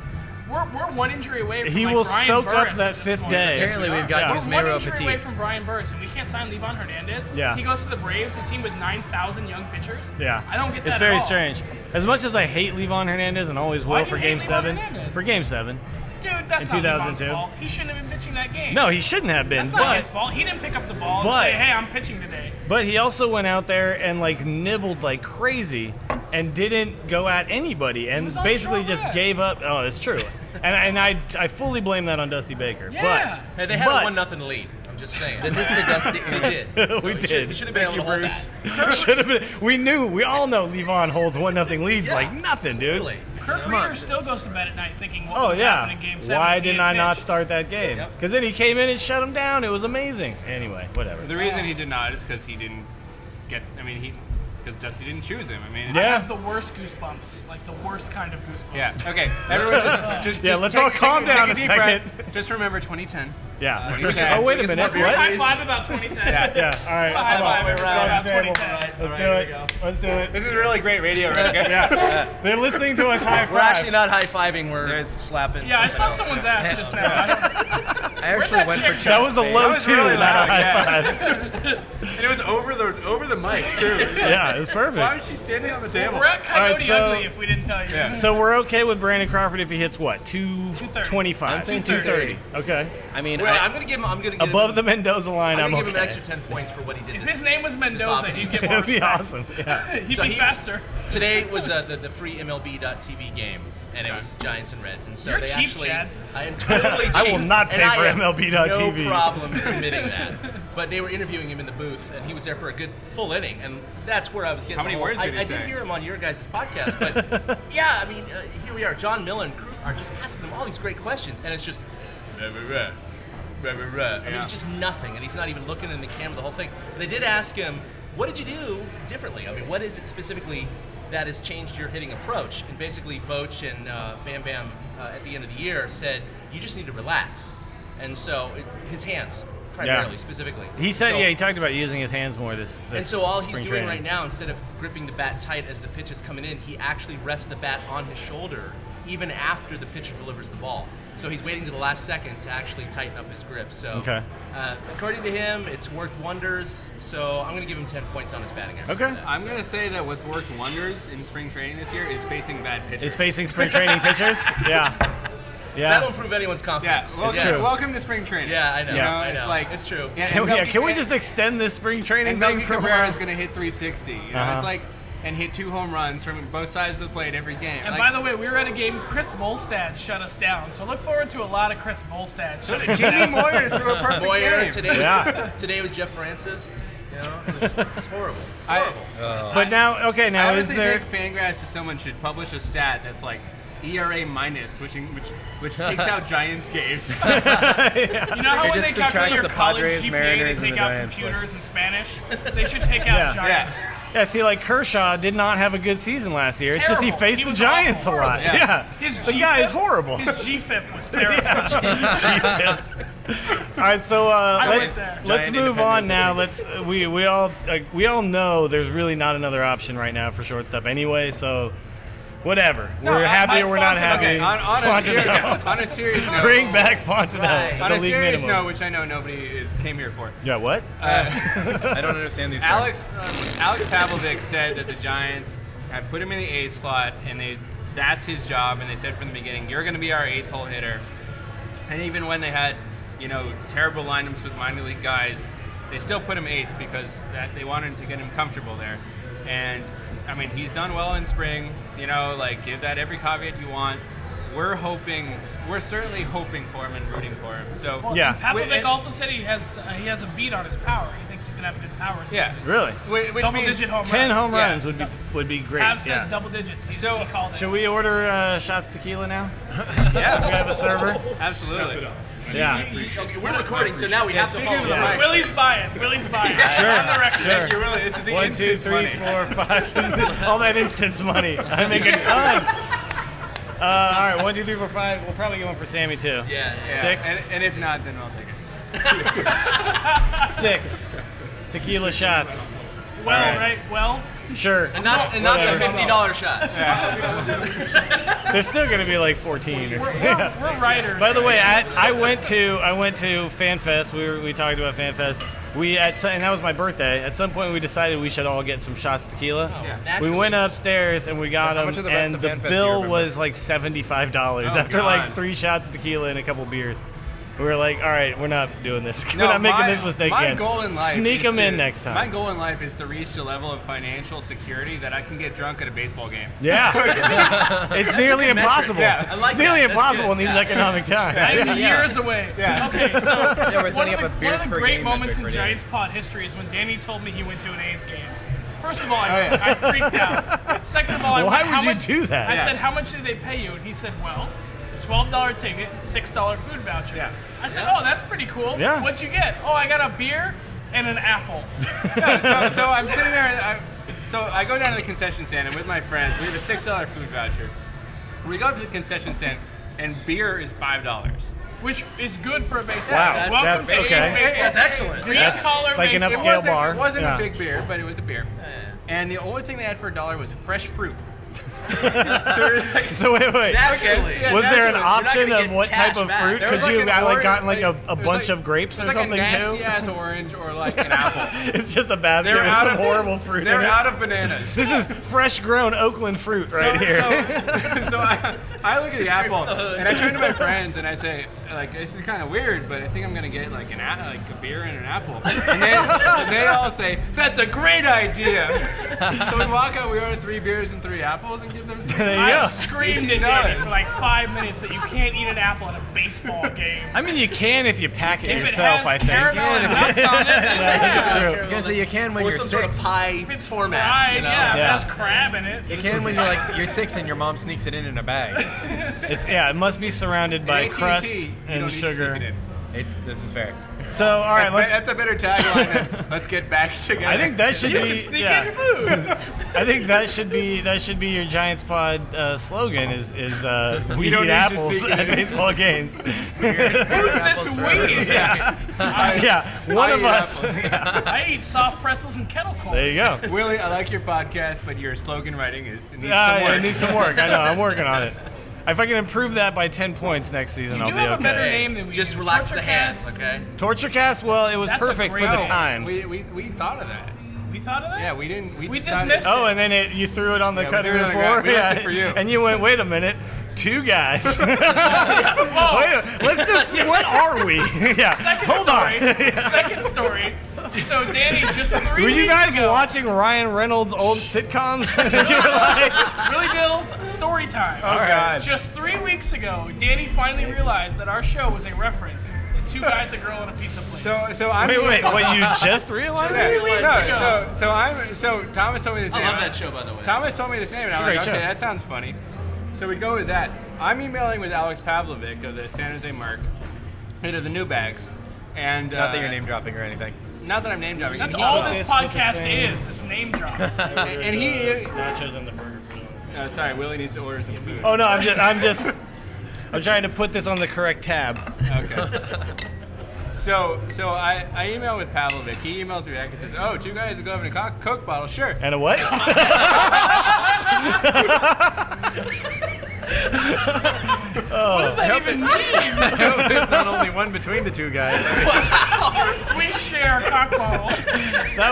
We're one injury away from He like will Brian soak Burris up at that this fifth point. day. Apparently, we've got Yeah. We're one Yusmeiro injury away Petit. from Brian Burris, and we can't sign Levon Hernandez. Yeah. He goes to the Braves, a team with 9,000 young pitchers. Yeah, I don't get that It's at very all. strange. As much as I hate Levon Hernandez and always Why will do for you hate Game Levon 7, Hernandez? for Game 7. Dude, that's In not Levon's 2002. fault. He shouldn't have been pitching that game. No, he shouldn't have been. That's not but his fault. He didn't pick up the ball but- and say, hey, I'm pitching today. But he also went out there and nibbled like crazy and didn't go at anybody and was on basically short just rest. gave up. Oh, it's true. and I fully blame that on Dusty Baker. Yeah. Hey, they had but, a 1-0 lead. I'm just saying. This is the Dusty. They did. We did. He should have been able to hold that. Should have been. We all know Levon holds 1-0 leads like nothing, dude. Really. Kurt Reeder still goes to bed at night thinking, what Oh would happen in yeah. Game 7 Why if he didn't had I not pitched? start that game? Yep. Because then he came in and shut him down. It was amazing. Anyway, whatever. The reason he did not is because he didn't get. Because Dusty didn't choose him. I mean, I Yeah. have the worst goosebumps, like the worst kind of goosebumps. Yeah. Okay. Everyone, just Yeah, let's all calm take down a a deep second. breath. Just remember 2010. Yeah. Okay. Oh, wait a It's minute. more What? High five about 2010. Yeah. All right. High come on. five around. about Across the table. 2010. Let's do it. Let's do it. This is really great radio right here. Yeah. They're listening to us high five. We're actually not high-fiving, we're slapping. Yeah, I something slapped else. someone's ass just now. I actually went for That was a low was two, really not a loud, high yeah. five. And it was over the mic too. Yeah, it was perfect. Why was she standing on the table? We're at Coyote Alright, so- Ugly if we didn't tell you. Yeah. So we're okay with Brandon Crawford if he hits what? 225. I'm saying 230. Okay. I mean, Well, I'm gonna give him. Above the Mendoza line, I'm I'm gonna give him okay. an extra 10 points for what he did. If this his name was Mendoza, offseason. he'd get more It'd be respect. awesome. Yeah. He'd So be he- faster. Today was the free MLB.TV game, and it was Giants and Reds, and so You're they cheap, actually. Chad. I am totally cheap. I will not pay and for I have MLB.TV. No problem admitting that. But they were interviewing him in the booth, and he was there for a good full inning, and that's where I was getting. How many the whole- words did he I say? did hear him on your guys' podcast, but yeah, I mean, here we are. John Miller and crew are just asking him all these great questions, and it's just. I mean, it's just nothing, and he's not even looking in the camera the whole thing. They did ask him, what did you do differently? I mean, what is it specifically that has changed your hitting approach? And basically, Boch and Bam Bam at the end of the year said, you just need to relax. And so, his hands, primarily, specifically. He said, So- yeah, he talked about using his hands more this and so all he's spring doing training. right now, instead of gripping the bat tight as the pitch is coming in, he actually rests the bat on his shoulder even after the pitcher delivers the ball. So he's waiting to the last second to actually tighten up his grip. So Okay. According to him, it's worked wonders. So I'm going to give him 10 points on his batting average. Okay. I'm gonna say that what's worked wonders in spring training this year is facing bad pitchers. Is facing spring training pitchers? Yeah. That'll Yeah. improve anyone's Yeah, confidence. welcome, true. welcome to spring training. Yeah, I know. Yeah. I know. It's like it's true. Can we just extend this spring training And thing Melky for a Cabrera while? is gonna hit 360. You know, Uh-huh. it's like and hit 2 home runs from both sides of the plate every game. And Like, by the way, we were at a game. Chris Volstad shut us down. So look forward to a lot of Chris Volstad shutting us Jamie down. Moyer threw a perfect Moyer game. today. Yeah. Today was Jeff Francis. You know, it's horrible. Horrible. But now, okay, I now is honestly there? think Fangraphs or someone should publish a stat that's like ERA minus, which takes out Giants games. You know how It when just they calculate subtracts your the college Padres, GPA, Mariners, they and take the out Giants, computers and Spanish? They should take out Yeah. Giants. Yeah, see, like Kershaw did not have a good season last year. It's just he Terrible. faced He the was Giants awful. a lot. Horrible. Yeah. His The guy is GFIP horrible. His GFIP was terrible. All right, so went there. let's Giant move on independent now. Let's we all know there's really not another option right now for shortstop anyway. So whatever, we're happy or we're not happy. Okay, on a serious note. Bring back Fontenot. Right. On the a league serious minimum. note, which I know nobody came here for. Yeah, what? I don't understand these terms. Alex Pavlovic said that the Giants had put him in the 8th slot, and that's his job. And they said from the beginning, "You're going to be our 8th hole hitter." And even when they had, terrible lineups with minor league guys, they still put him 8th because they wanted to get him comfortable there. And I mean, he's done well in spring. Give that every caveat you want. We're certainly hoping for him and rooting for him. So Well, Yeah. Pavlovic and- also said he has a beat on his power. He thinks he's gonna have a good power. yeah, Really? which means Double-digit home 10 runs. home Yeah. runs would be great. Pav says Yeah. double digits. He So, called it. Should we order shots tequila now? yeah, We have a server. absolutely. Yeah. Okay, we're recording, so now we have to speaking follow of the the mic. mic. Willie's buying. Willie's buying. Sure. On the record. Sure. Thank you, really. This is the 1, 2, instant 3, money. 4, 5. All that instance money. I make a ton. All right, 1, 2, 3, 4, 5. We'll probably get one for Sammy too. Yeah. Yeah, 6. and if not, then I'll take it. 6 tequila shots. Well, All right. right. Well, Sure. And not the Whatever. $50 shots. There's still gonna be like 14 or something. we're writers. By the way, I went to FanFest. We talked about FanFest. And that was my birthday. At some point, we decided we should all get some shots of tequila. We Naturally. went upstairs and we got how them, much of the rest and of the FanFest do you bill remember? was like $75 Oh, after like God. 3 shots of tequila and a couple beers. We were like, all right, we're not doing this. No, we're not making my- this mistake my again. goal in life Sneak is them in to- next time. My goal in life is to reach the level of financial security that I can get drunk at a baseball game. Yeah. It's nearly good metric. impossible. Yeah. I like It's nearly that. That's impossible good. in these Yeah. economic times. I'm years away. Yeah. Okay, so Yeah, we're one setting of up a the beers per great game moments metric in right Giants pod history is when Danny told me he went to an A's game. First of all, I freaked out. Second of all, I Why went, would how you much, do that? I Yeah. said, how much did they pay you? And he said, well, $12 ticket, $6 food voucher. Yeah. I said, oh, that's pretty cool. Yeah. What'd you get? Oh, I got a beer and an apple. Yeah, so I'm sitting there. So I go down to the concession stand, and with my friends, we have a $6 food voucher. We go to the concession stand, and beer is $5. which is good for a baseball. Wow, game. that's Welcome to okay. A's Baseball. That's excellent. Green That's collar like an baseball. upscale bar. It wasn't Yeah. a big beer, but it was a beer. And the only thing they had for $1 was fresh fruit. So wait. Naturally. Yeah, Was there an naturally. option gonna of get what cash type of back. fruit? There was Could you an have orange- gotten like a it was bunch of grapes it or was something like a too? nasty ass orange or like an apple. It's just a basket They're with out some of horrible fruit in They're it. out of bananas. This is fresh grown Oakland fruit right here. So I look at the apple and I turn to my friends and I say, like, this is kind of weird, but I think I'm gonna get like a beer and an apple. And they all say, that's a great idea. So we walk out, we order 3 beers and 3 apples and give them. There you I go. screamed at Danny for like 5 minutes that you can't eat an apple at a baseball game. I mean, you can if you pack it If yourself, it I has think. caramel and nuts on it, That's true. I was gonna say you can when Or you're some 6. sort of pie if it's format. fried, you know? yeah, if Yeah. it has crab in it. You can when you're 6 and your mom sneaks it in a bag. It must be surrounded by AT&T, crust you and don't need to sugar. sneak it in. This is fair. So, all right, That's a better tagline than let's get back together. I think that should You be. can sneak Yeah, in your food. I think that should be your Giants Pod slogan. Is we don't eat need to apples sneak at it in. baseball games. Who's this we? Yeah, one I of eat us. apples. I eat soft pretzels and kettle corn. There you go. Willie, I like your podcast, but your slogan writing it needs some work. It needs some work. I know. I'm working on it. If I can improve that by 10 points next season, You I'll do be have a better okay. name than we Just do. relax the TortureCast. hands, okay? TortureCast, well, it was That's a perfect for great the name. times. We thought of that. We thought of that? Yeah, we didn't. We decided- dismissed it. Oh, and then you threw it on the Yeah, we cutting threw it room on the floor? ground. We left it for you. And you went, wait a minute, 2 guys. Wait let's just, what are we? Yeah, Second hold story. on. Second story. So Danny, just 3 Were weeks you guys ago, watching Ryan Reynolds' old sitcoms? You were like, Willie Dill's story time. Oh, God. Just 3 weeks ago, Danny finally realized that our show was a reference to 2 guys, a girl, and a pizza place. So I'm. wait, what, you just realized? Yeah, weeks ago. so Thomas told me this I name. love that show, by the way. Thomas told me this name, and I was It's a like, great okay, show. that sounds funny. So we go with that. I'm emailing with Alex Pavlovic of the San Jose Mark, head of the New Bags, and Not that you're name dropping or anything. Not that I'm name dropping. That's He- all this this with the podcast same- is name drops. And he. Nachos and the burger. Sorry, Willie needs to order some food. Oh no, I'm trying to put this on the correct tab. Okay. So I email with Pavlovic. He emails me back and says, "Oh, 2 guys, a glove, and a Coke bottle, sure." And a what? What does that even mean? There's not only one between the 2 guys. We share cock bottles. That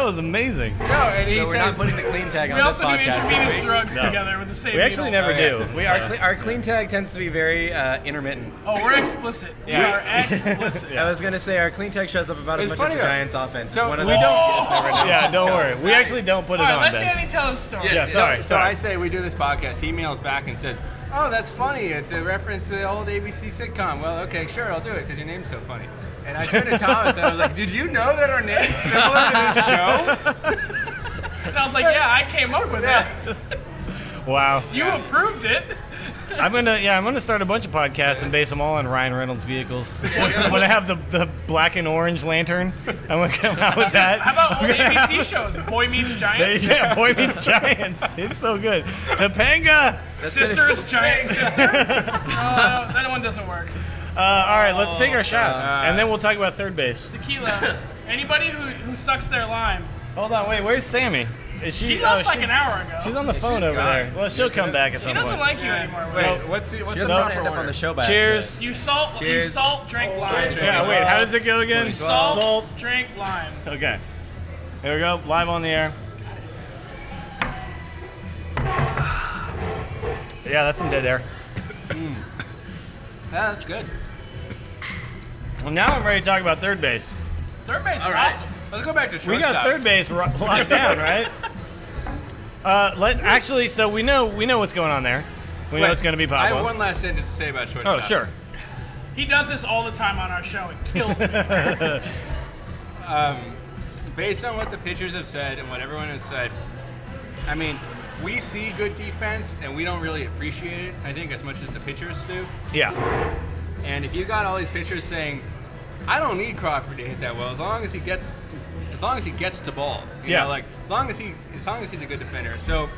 was amazing. No, and he So we're says, not putting the clean tag We on this also do podcast this intravenous week. drugs No. together with the same We actually needle. never do. Our clean tag tends to be very intermittent. Oh, we're explicit. Yeah. We are explicit. I was gonna say our clean tag shows up about as It's much as funny the though. Giants offense. So it's one of we those don't- you just never know. Yeah, don't worry. We actually don't put it All right, on, let Ben. Danny tell his story. Yeah, sorry. So I say we do this podcast. He emails back and says, "Oh, that's funny. It's a reference to the old ABC sitcom." Well, okay, sure, I'll do it because your name's so funny. And I turned to Thomas and I was like, "Did you know that our name's similar to this show?" And I was like, yeah, I came up with it. Wow. You approved it. I'm gonna start a bunch of podcasts and base them all on Ryan Reynolds vehicles. When I have the black and orange lantern, I'm gonna come out with that. How about old ABC shows? Boy Meets Giants? Yeah, Boy Meets Giants. It's so good. Topanga. Sisters, Giant Sister? That one doesn't work. All right, let's take our shots, and then we'll talk about third base. Tequila. Anybody who sucks their lime. Hold on, wait. Where's Sammy? Is she? She left like she's- an hour ago. She's on the phone over gone. there. Well, she'll come back at She some doesn't point. like you anymore. Wait, Will. what's She the doesn't proper want to end up on order? the show back. Cheers. You salt, Cheers. drink, lime. Yeah, wait. How does it go again? Salt, drink, lime. Okay. Here we go. Live on the air. Yeah, that's some dead air. Yeah, that's good. Well, now I'm ready to talk about third base. Third base is right. awesome. Let's go back to We got shortstop. third base locked down, right? So we know what's going on there. We know it's going to be I have Pablo. one last sentence to say about shortstop. Oh, sure. He does this all the time on our show. It kills me. Based on what the pitchers have said and what everyone has said, I mean, we see good defense and we don't really appreciate it, I think, as much as the pitchers do. Yeah. And if you got all these pitchers saying, I don't need Crawford to hit that well, as long as he gets to balls. You Yeah. know, like as long as he's a good defender. So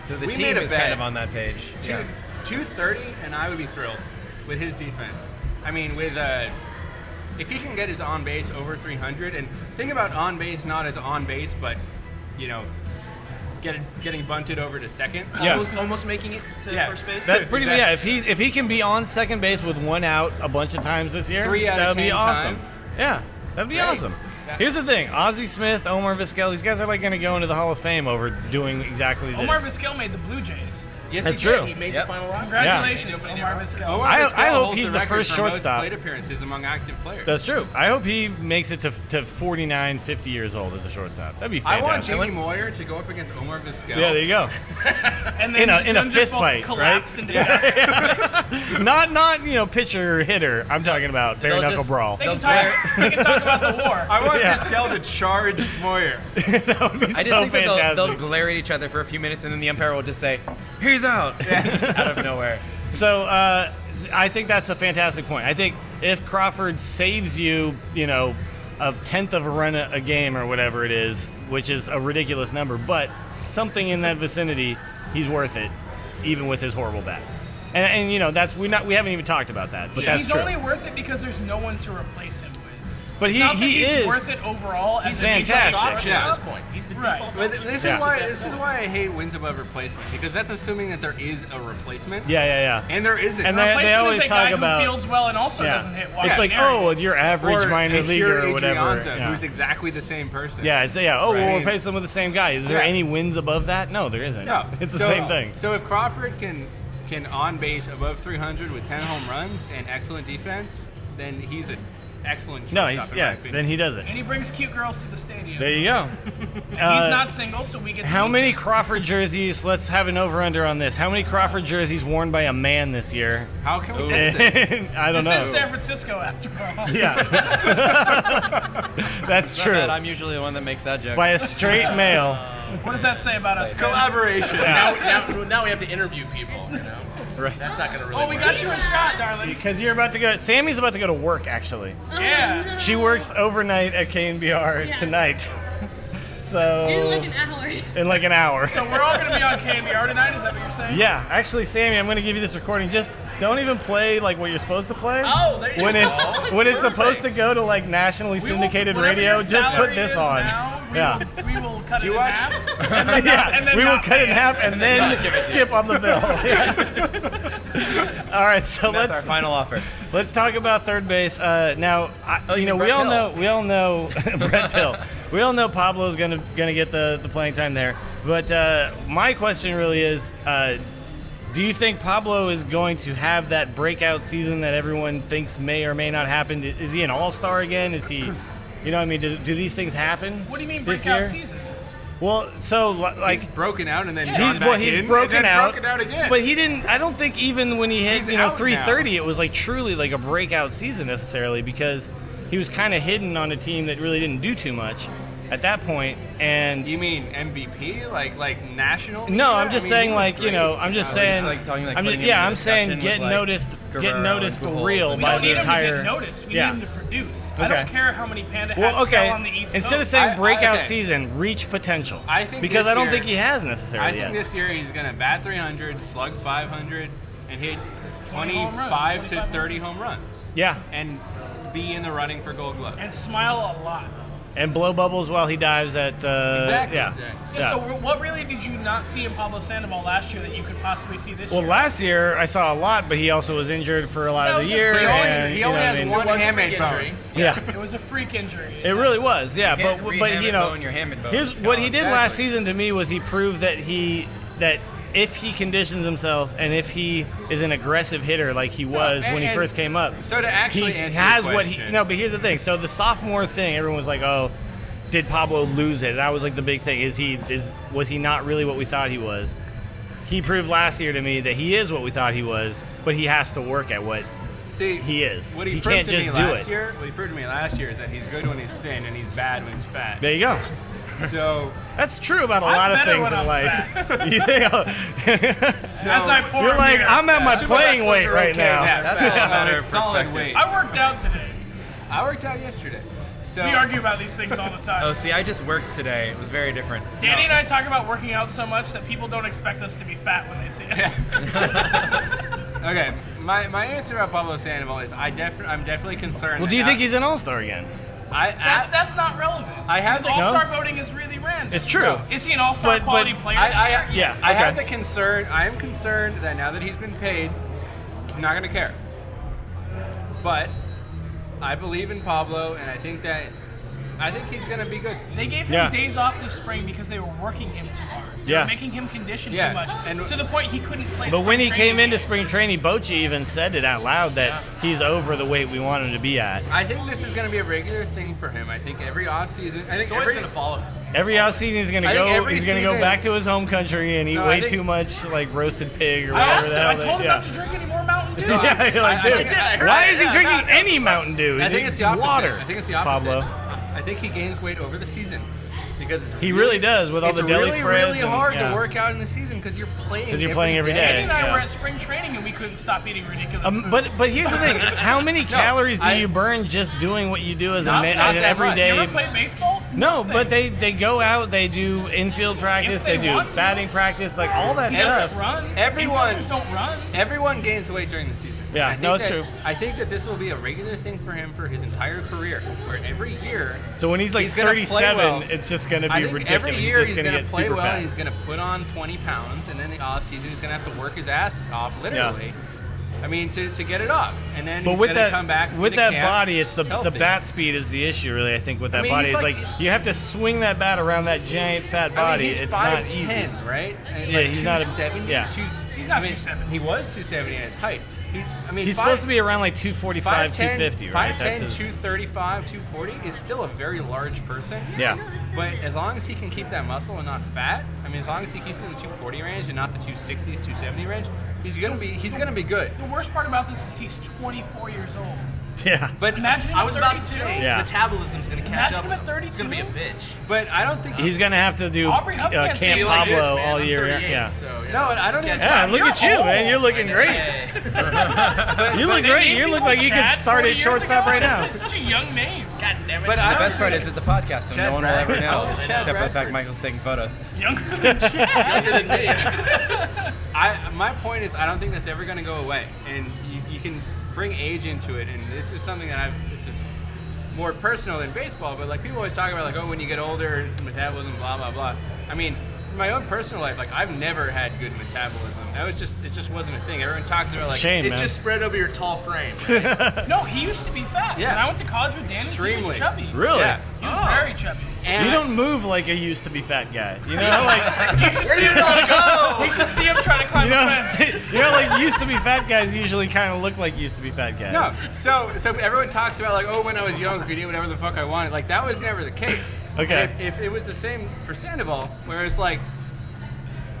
So the We team made a is bet. kind of on that page. 230 and I would be thrilled. with his defense. I mean, with if he can get his on base over 300, and think about on base not as on base, but getting bunted over to second. Yeah. Almost making it to first base. That's pretty. Exactly. Yeah, if he can be on second base with one out a bunch of times this year, 3 out that of would be 10 awesome. times. Yeah, that'd be awesome. Here's the thing: Ozzie Smith, Omar Vizquel, these guys are like going to go into the Hall of Fame over doing exactly this. Omar Vizquel made the Blue Jays. Yes, That's he did. true. He made the final roster. Congratulations, Omar Vizquel. I hope holds he's the the record first for shortstop. most plate appearances among active players. That's true. I hope he makes it to 49, 50 years old as a shortstop. That'd be fantastic. I want Jamie Moyer to go up against Omar Vizquel. Yeah, there you go. And then in a just fist both fight, collapse right? into dust. not pitcher or hitter. I'm talking about bare knuckle brawl. They can talk about the war. I want Vizquel to charge Moyer. That would be I just so think that fantastic. they'll glare at each other for a few minutes, and then the umpire will just say, "He's out," just out of nowhere. So I think that's a fantastic point. I think if Crawford saves you, a tenth of a run a game or whatever it is, which is a ridiculous number, but something in that vicinity, he's worth it, even with his horrible bat. And that's we haven't even talked about that, but that's he's true. only worth it because there's no one to replace him with. But It's not that he he's is worth it overall. He's as the a default fantastic. option at this point. He's the default But option. this is why I hate wins above replacement, because that's assuming that there is a replacement. Yeah. And there isn't. And Replacement they always is a talk guy about who fields well and also doesn't hit wide. It's like, your average or minor a leaguer Hiro or whatever. Adrianza, Yeah. who's exactly the same person. Yeah, we'll Right. replace them with the same guy. Is there Yeah. any wins above that? No, there isn't. No, It's the same thing. So if Crawford can on base above 300 with 10 home runs and excellent defense, then he's an excellent No, shortstop, in my opinion. then he does it. And he brings cute girls to the stadium. There you go. He's not single, so we get. How to many Crawford jerseys? Let's have an over/under on this. How many Crawford jerseys worn by a man this year? How can we test this? I don't This know. is San Francisco, after all. Yeah, that's Not true. bad, I'm usually the one that makes that joke. By a straight male. What does that say about us? Collaboration. Now we have to interview people. Right. That's not going to really Oh, we work. got you a shot, darling. Because you're about to go. Sammy's about to go to work. Actually, Yeah. she works overnight at KNBR Yeah. tonight. So In like an hour. in like an hour. So we're all going to be on KNBR tonight. Is that what you're saying? Yeah, actually, Sammy, I'm going to give you this recording. Just don't even play like what you're supposed to play. Oh, there you when go. it's when it's supposed to go to like nationally We will- syndicated whatever radio, your just put salary this is on. now, Yeah. we will cut Do it you in watch- half. Yeah, then we will not cut it in pay half and then skip on the bill. All right, so That's our final offer. let's talk about third base. Now, you mean we Brett all know Brett Pill. We all know Pablo's gonna get the playing time there. But my question really is, do you think Pablo is going to have that breakout season that everyone thinks may or may not happen? Is he an all-star again? Is he, you know what I mean? Do these things happen? What do you mean this breakout year? season? Well, so like He's broken out and then he's gone back he's in, broken and then out, broken out again. but he didn't. I don't think even when he hit He's 330, it was like truly like a breakout season necessarily, because he was kind of hidden on a team that really didn't do too much at that point. And You mean MVP, like national? no, media? I'm just I mean, saying he was like great. I'm just He's saying like talking like I'm putting just, him in I'm a saying discussion get with, like, noticed Guerrero and for Pujols real and We by don't the need him to entire. get noticed. We yeah. need him to produce. Okay. I don't care how many Panda hats Well, okay. sell on the East Instead of Coast. saying breakout okay. season, reach potential. I think because this I don't year- think he has necessarily I think yet. this year he's gonna bat 300, slug 500, and hit 20 home runs, 25 to 25 30 home runs, Yeah, and be in the running for Gold Glove. And smile a lot. and blow bubbles while he dives at. Exactly. Yeah. Exactly. Yeah. So what really did you not see in Pablo Sandoval last year that you could possibly see this Well, year? last year I saw a lot, but he also was injured for a lot That of was the a year. freak and, He you only know what has I mean? one It was a hamate freak bone. injury. Yeah. It was a freak injury. It really was, yeah. You can't But you re-hamate know, bone your hamate bone. here's It's what gone. he did Exactly. last season to me was he proved that if he conditions himself and if he is an aggressive hitter like he was when he and- first came up, So to actually he answer has your what question, he. No, but here's the thing. So the sophomore thing, everyone was like, "Oh, did Pablo lose it?" That was like the big thing. Was he not really what we thought he was? He proved last year to me that he is what we thought he was, but he has to work at what see, he is. What he, He proved can't to just me do last it. year, what he proved to me last year is that he's good when he's thin and he's bad when he's fat. There you go. So, That's true about a I'm lot of better things when in I'm life. You think? so As I pour You're like, beer. I'm at my playing weight are right okay now. yeah, That's fat, a better it's solid perspective. weight. I worked out today. I worked out yesterday. So We argue about these things all the time. Oh, see, I just worked today. It was very different. Danny and I talk about working out so much that people don't expect us to be fat when they see us. Okay, my answer about Pablo Sandoval is I'm definitely concerned. Well, do you think he's an all-star again? That's not relevant. I have the all-star voting is really random. It's true. Is he an all-star quality player? Yes. I have the concern. I am concerned that now that he's been paid, he's not going to care. But I believe in Pablo, and I think he's going to be good. They gave him days off this spring because they were working him too hard. They were making him condition too much, and to the point he couldn't play. But when he came into spring training, Bochy even said it out loud that he's over the weight we want him to be at. I think this is going to be a regular thing for him. I think every offseason, it's always going to follow him. Every offseason he's going to go. He's going to go back to his home country and eat way too much like roasted pig or whatever the hell. I told him not to drink any more Mountain Dew. Why is he drinking any Mountain Dew? I think it's the opposite. Water. I think it's the opposite. Pablo. I think he gains weight over the season because he really does with all the deli spreads. It's really hard to work out in the season because you're playing. Because you're playing every day. Andy and I were at spring training and we couldn't stop eating ridiculous food. But here's the thing: how many calories do you burn just doing what you do as an everyday? You ever played baseball? No, but they go out, they do infield practice, they do batting practice, like all that stuff. Infielders don't run. Everyone gains weight during the season. Yeah, no, it's true. I think that this will be a regular thing for him for his entire career, where every year. So when he's like 37, it's just going to be ridiculous. Every year he's just going to play super well. fat. He's going to put on 20 pounds, and then the off season he's going to have to work his ass off, literally. Yeah. I mean, to get it off, and then but he's with going to that come back with that camp body, it's the healthy. bat speed is the issue, really. I think with that body, it's like you have to swing that bat around that giant fat body. He's it's 5'10", not easy, right? And yeah, like he's not a 270. He's not 270. He was 270 at his height. He's supposed to be around like 245, 250, right? 5'10", 235, 240 is still a very large person. Yeah. But as long as he can keep that muscle and not fat, I mean, as long as he keeps it in the 240 range and not the 260s, 270 range, he's gonna be good. The worst part about this is he's 24 years old. Yeah. But imagine him I was at about to 32. say, metabolism's going to catch up. Imagine him at 32. It's going to be a bitch. But I don't think he's going to have to do Aubrey Huff can't Camp stay Pablo like this, man. all I'm year. 38, Yeah. So, No, I don't even. Yeah, look at you, man. You're looking great. Hey. You look great. You look like you could start at shortstop right now. That's such a young name. God damn it. But the best part is it's a podcast, so Chad no one will ever know, Bradford. except for the Bradford. fact Michael's taking photos. Younger than Chad. Younger than me. My point is, I don't think that's ever going to go away, and you can bring age into it. And this is something that this is more personal than baseball, but like people always talk about like, oh, when you get older, metabolism, blah blah blah. I mean, in my own personal life, like I've never had good metabolism. It just wasn't a thing. Everyone talks about like Shame, It man. just spread over your tall frame. Right? No, he used to be fat. Yeah. When I went to college with Danny, he Extremely. was chubby. Really? Yeah. He was very chubby. And You don't move like a used to be fat guy. You know, like Where do you want to go? We should see him trying to climb you know, the fence. like used to be fat guys usually kind of look like used to be fat guys. No, so everyone talks about like, oh, when I was young, I could eat whatever the fuck I wanted. Like that was never the case. Okay. If it was the same for Sandoval, where it's like,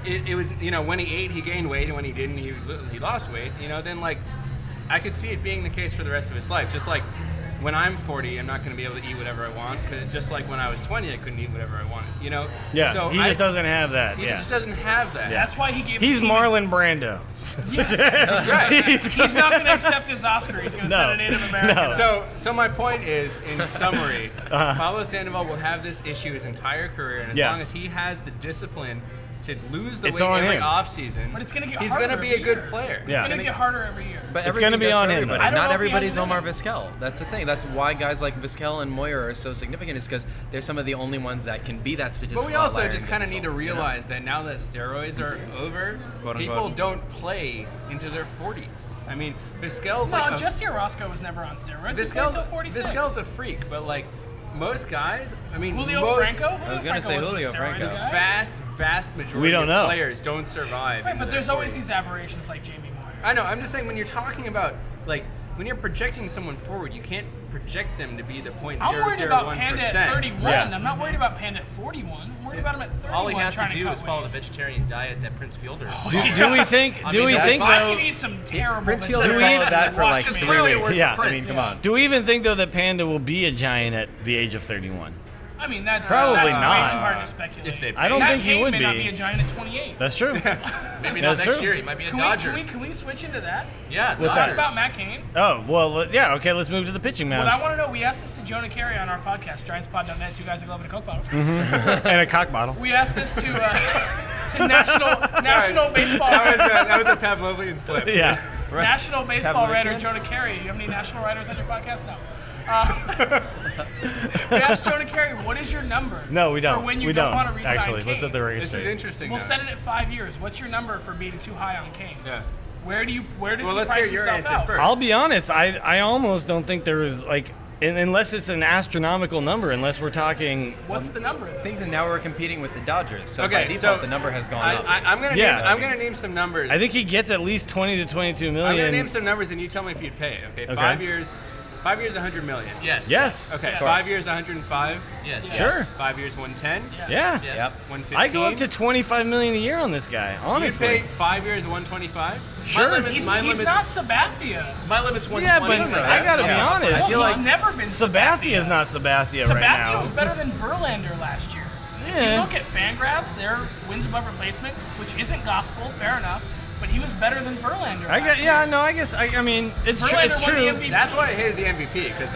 it was, you know, when he ate, he gained weight, and when he didn't, he lost weight. You know, then like, I could see it being the case for the rest of his life. Just like when I'm 40, I'm not going to be able to eat whatever I want, because just like when I was 20, I couldn't eat whatever I wanted. You know. Yeah. So he just doesn't have that. He Yeah. just doesn't have that. That's why he gave. He's the team Marlon Brando. Yes. Right. He's not going to accept his Oscar. He's going to send a Native American. No. So my point is, in summary, Pablo Sandoval will have this issue his entire career, and as long as he has the discipline to lose the It's weight on every him. offseason, But it's gonna get he's harder going to be a every good year. player. Yeah. It's going to get harder every year. But It's gonna everything be goes on for him, everybody. though. I don't Not know if he everybody's hasn't Omar done Vizquel. That's the thing. That's why guys like Vizquel and Moyer are so significant. Is because they're some of the only ones that can be that statistical. But we also outlier just in kind of baseball, need to you know? realize that now that steroids are over, Quote, people unquote. don't play into their 40s. I mean, Vizquel's No, like Jesse Orozco was never on steroids. He played until 46. Vizquel's a freak, but like most guys, I mean, Julio Franco? I was gonna say Julio Franco. vast majority We don't of know. players don't survive. Right, into but their there's always 40s. these aberrations like Jamie Moyer. I know. I'm just saying when you're talking about like when you're projecting someone forward, you can't project them to be the 0.001%. I'm worried about Panda at 31. Yeah. I'm not worried about Panda at 41. I'm worried about him at 31. All he has to trying do cut is follow the weight. vegetarian diet that Prince Fielder is. Do we think? Do we think I though? can eat some terrible Prince Fielder vegetarian followed that for like watch me. 3 Clearly it weeks. works Yeah, for I Prince. Come on. Do we even think though that Panda will be a giant at the age of 31? I mean, that's Probably that's not. way too hard to speculate. If they I don't Matt think he Cain would may not be be. a giant at 28. That's true. Maybe That's not next true. year. He might be a Can Dodger. we, can we switch into that? Yeah, What's Talk Dodgers. about Matt Cain. Oh well, yeah. Okay, let's move to the pitching What I mound want to know, we asked this to Jonah Carey on our podcast, GiantsPod.net, two guys, a glove and a Coke bottle. and a cock bottle. We asked this to national baseball. that was a Pavlovian slip. Yeah. National baseball Have a writer kid? Jonah Carey. You have any national writers on your podcast? No. We asked Jonah Carey, what is your number? No, we don't. For when you we don't don't. want to resign Actually, Kane? let's set the record This is straight. interesting. We'll now. set it at 5 years. What's your number for being too high on Kane? Yeah. Where does Well, he let's price hear your himself answer out? first. I'll be honest. I almost don't think there is like, unless it's an astronomical number. Unless we're talking. What's the number? I think that now we're competing with the Dodgers, so Okay, by default so the number has gone up. I'm gonna name some numbers. I think he gets at least 20 to 22 million. I'm gonna name some numbers, and you tell me if you'd pay. Okay. Okay. 5 years. 5 years, 100 million. Yes. Yes. Okay. Yes. 5 years, 105. Yes. Sure. 5 years, 110. Yeah. Yes. Yep. 115. I go up to 25 million a year on this guy. You'd Honestly. pay 5 years, 125. Sure. He's My not limit's Sabathia. my limit's 120. Yeah, but I gotta be Yeah. honest. Well, I feel he's like never been Sabathia is not Sabathia right Sabathia now. was better than Verlander last year. If you Yeah. look at Fangraphs, their wins above replacement, which isn't gospel, fair enough, but he was better than Verlander. I last got, year. yeah, no, I guess, I mean, it's true. Verlander It's won the true. MVP. That's why I hated the MVP, because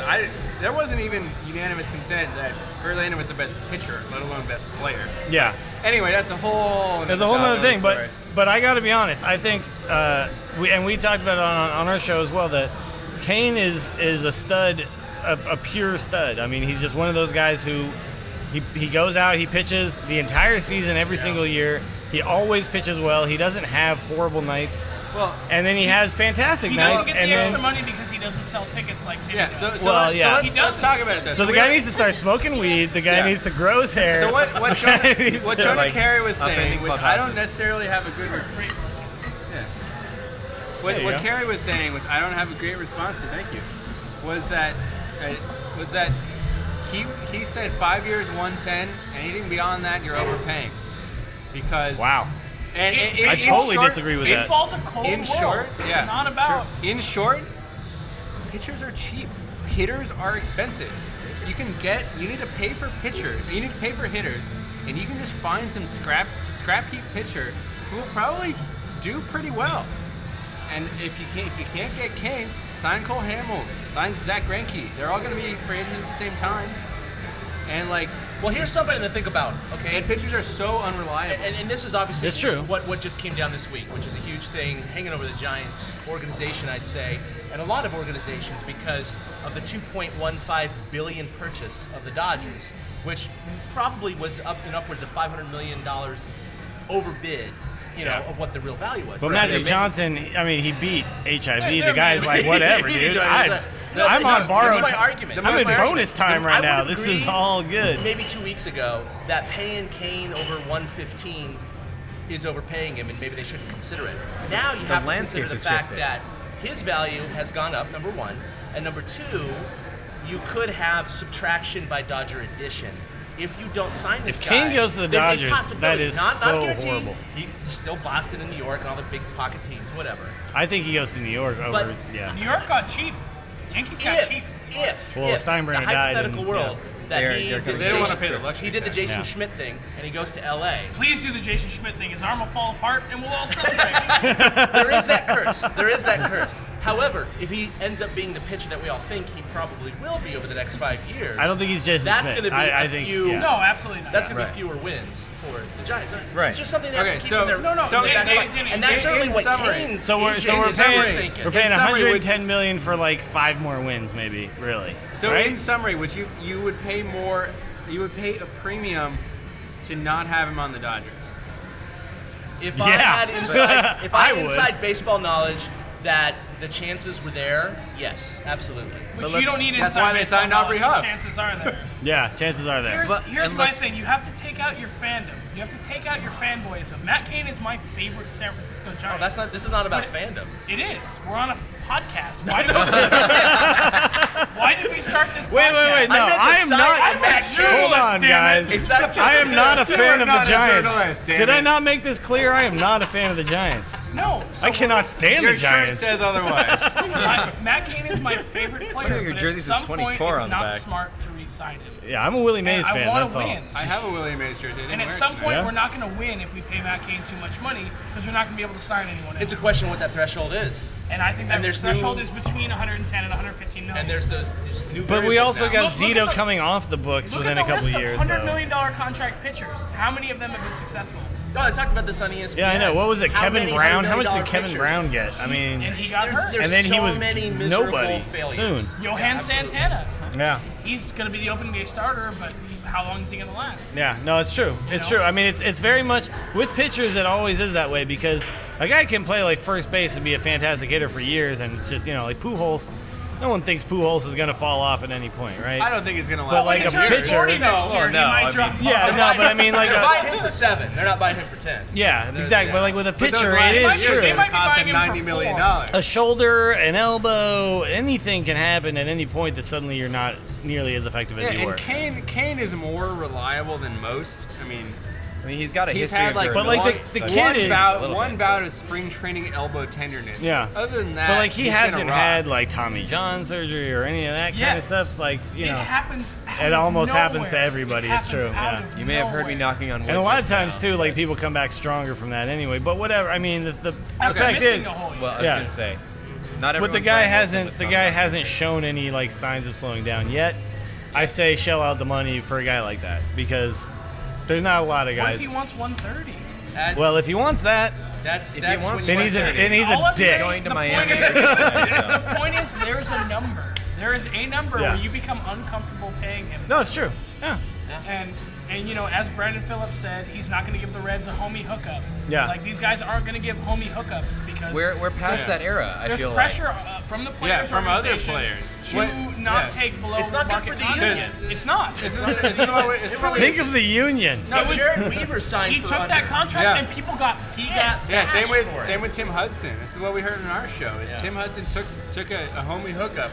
there wasn't even unanimous consent that Verlander was the best pitcher, let alone best player. Yeah. Anyway, that's a whole. There's a whole other thing, story. but I got to be honest. I think we talked about it on our show as well that Kane is a stud, a pure stud. I mean, he's just one of those guys who he goes out, he pitches the entire season every single year. He always pitches well. He doesn't have horrible nights. Well, And then he has fantastic He nights. doesn't get and the then, extra money because he doesn't sell tickets like Timmy yeah. does. So Well, yeah. let's talk about it then. so the guy needs to start smoking weed. The guy Yeah. needs to grow his hair. So what The guy needs to- Jonah like, Carey was upending saying, which I don't clubhouses. necessarily have a good. There you What go. Carey was saying, which I don't have a great response to, thank you, was that he said 5 years, 110, anything beyond that you're overpaying, because Wow. And I in totally short- disagree with that. Baseball's a cold In world. short, It's yeah, not about. in short, pitchers are cheap. Hitters are expensive. You need to pay for pitchers. You need to pay for hitters, and you can just find some scrap heap pitcher who will probably do pretty well. And if you can't get Kane, sign Cole Hamels, sign Zach Greinke. They're all going to be free agents at the same time. And Well, here's something to think about, okay? and pitchers are so unreliable. And this is obviously It's true. What just came down this week, which is a huge thing hanging over the Giants organization, I'd say, and a lot of organizations because of the $2.15 billion purchase of the Dodgers, which probably was upwards of $500 million overbid, of what the real value was. But Right? Magic Johnson, I mean, he beat HIV. They're The guy's amazing. like, whatever, dude. I'm on borrowed. That's my argument. I'm in That's my bonus argument. time I right would now. This is agree all good. Maybe 2 weeks ago that paying Kane over 115 is overpaying him, and maybe they shouldn't consider it. Now you have to landscape consider the has fact shifted. that his value has gone up, number one, and number two, you could have subtraction by Dodger addition. If you don't sign this If guy, Kane goes to the there's a Dodgers, possibility. that is not so guaranteed. horrible. He's still Boston and New York and all the big pocket teams, whatever. I think he goes to New York over. But- Yeah. New York got cheap. Yankees got cheap. Well, If Steinbrenner the died hypothetical and- world that They're he did gonna- the They don't wanna Jason- pay the luxury he did the tax. Jason Yeah. Schmidt thing, and he goes to L.A. Please do the Jason Schmidt thing. His arm will fall apart, and we'll all celebrate. There is that curse. There is that curse. However, if he ends up being the pitcher that we all think he probably will be over the next 5 years, I don't think he's Jason that's Schmidt. going to be I a think, few. yeah. No, absolutely not. That's going to Right. be fewer wins for the Giants. Right. It's just something they have Okay, to keep so- in their No, no, in the they- back of they- mind. they- and that's in certainly what summary- Kane's So we're is paying thinking. we're paying In summary, 110 million for like 5 more wins, maybe. Really. So right? in summary, would you would pay more? You would pay a premium to not have him on the Dodgers. If I Yeah. had inside, if I I had would. inside baseball knowledge that the chances were there, yes, absolutely. Which But you don't let's- need that's inside why they baseball signed Aubrey knowledge. Huff. Chances are there. Yeah, chances are there. Here's and my let's- thing. You have to take out your fandom. You have to take out your fanboyism. Matt Cain is my favorite San Francisco Giant. Oh, that's not. This is not about But- fandom. It is. We're on a podcast. Why did we start this Wait, podcast? wait, no, I meant the I am side not. of Matt Cain. Hold on, Damn it. guys. It's not just- I am not a fan of the not a Giants. journalist, damn Did I it. not make this clear? I am not a fan of the Giants. No. So I cannot stand Your the shirt Giants. says otherwise. Matt Cain is my favorite player, Funny, your but jersey at says some point 24 it's on the not back. smart to re-sign him. Yeah, I'm a Willie Mays And fan. I want That's to all. win. I have a Willie Mays jersey. I didn't And at wear it some tonight. point, Yeah. we're not going to win if we pay Matt Cain too much money because we're not going to be able to sign anyone else. It's a question of what that threshold is. And I think that and there's threshold new- is between 110 and 115 million. And there's those new. But we variables also now. got Look at Zito the- coming off the books Look within at a the couple list of years. of $100 though. million contract pitchers. How many of them have been successful? Oh, I talked about this on ESPN. Yeah, I know. What was it, How Kevin many Brown? How much $100 did Kevin pictures? Brown get? I mean, And he got hurt. There's and then he so was many miserable nobody failures. soon. Johan absolutely. Santana. Yeah. He's going to be the opening day starter, but how long is he going to last? Yeah, no, it's true. It's true. I mean, it's very much with pitchers. It always is that way because a guy can play like first base and be a fantastic hitter for years, and it's just like Pujols. No one thinks Pujols is going to fall off at any point, right? I don't think he's going to last. But like He a turns pitcher, 40 next year, no, he might I drop mean- yeah, no, but I mean like They're a buying him for 7. They're not buying him for 10. yeah, exactly. But like with a But those pitcher, last it is years, true. They might be cost buying him him for $90 million. A shoulder, an elbow, anything can happen at any point that suddenly you're not nearly as effective as Yeah, you were. and Kane is more reliable than most. I mean, he's got a he's history had of like, But, like, durability, the so kid he's is- one bout of spring training elbow tenderness. Yeah. Other than that, But like he he's hasn't gonna rock. had like Tommy John surgery or any of that kind Yeah. of stuff. Like It happens out it of almost happens nowhere. to everybody, It it's true, happens out yeah. of You may have heard me nowhere. knocking on wood. and a lot of just times now, too, like but- people come back stronger from that anyway. But whatever. I mean, the After fact missing is, a whole year. Well, I was Yeah. gonna say, not but everyone's the guy diagnosed with hasn't. The Tommy guy John hasn't shown any like signs of slowing down yet. I say shell out the money for a guy like that because there's not a lot of What guys. if he wants 130? Well, if he wants that, That's he that's wants when then you he's a want then he's All a I'm dick. saying- going to The Miami. point is- So- The point is, there's a number. There is a number Yeah. where you become uncomfortable paying him. No, it's true. Yeah. And as Brandon Phillips said, he's not going to give the Reds a homie hookup. Yeah. Like these guys aren't going to give homie hookups because We're past that era. I there's feel pressure from the players. Yeah, from other organization players. to What- not yeah. take below It's not good market for the contracts. union. It's not. It's probably Think of the union. like. Jared Weaver signed He for took under. that contract Yeah. and people got He got pissed. Yeah, same for it. with Tim Hudson. This is what we heard in our show. Is Yeah. Tim Hudson took a homie hookup,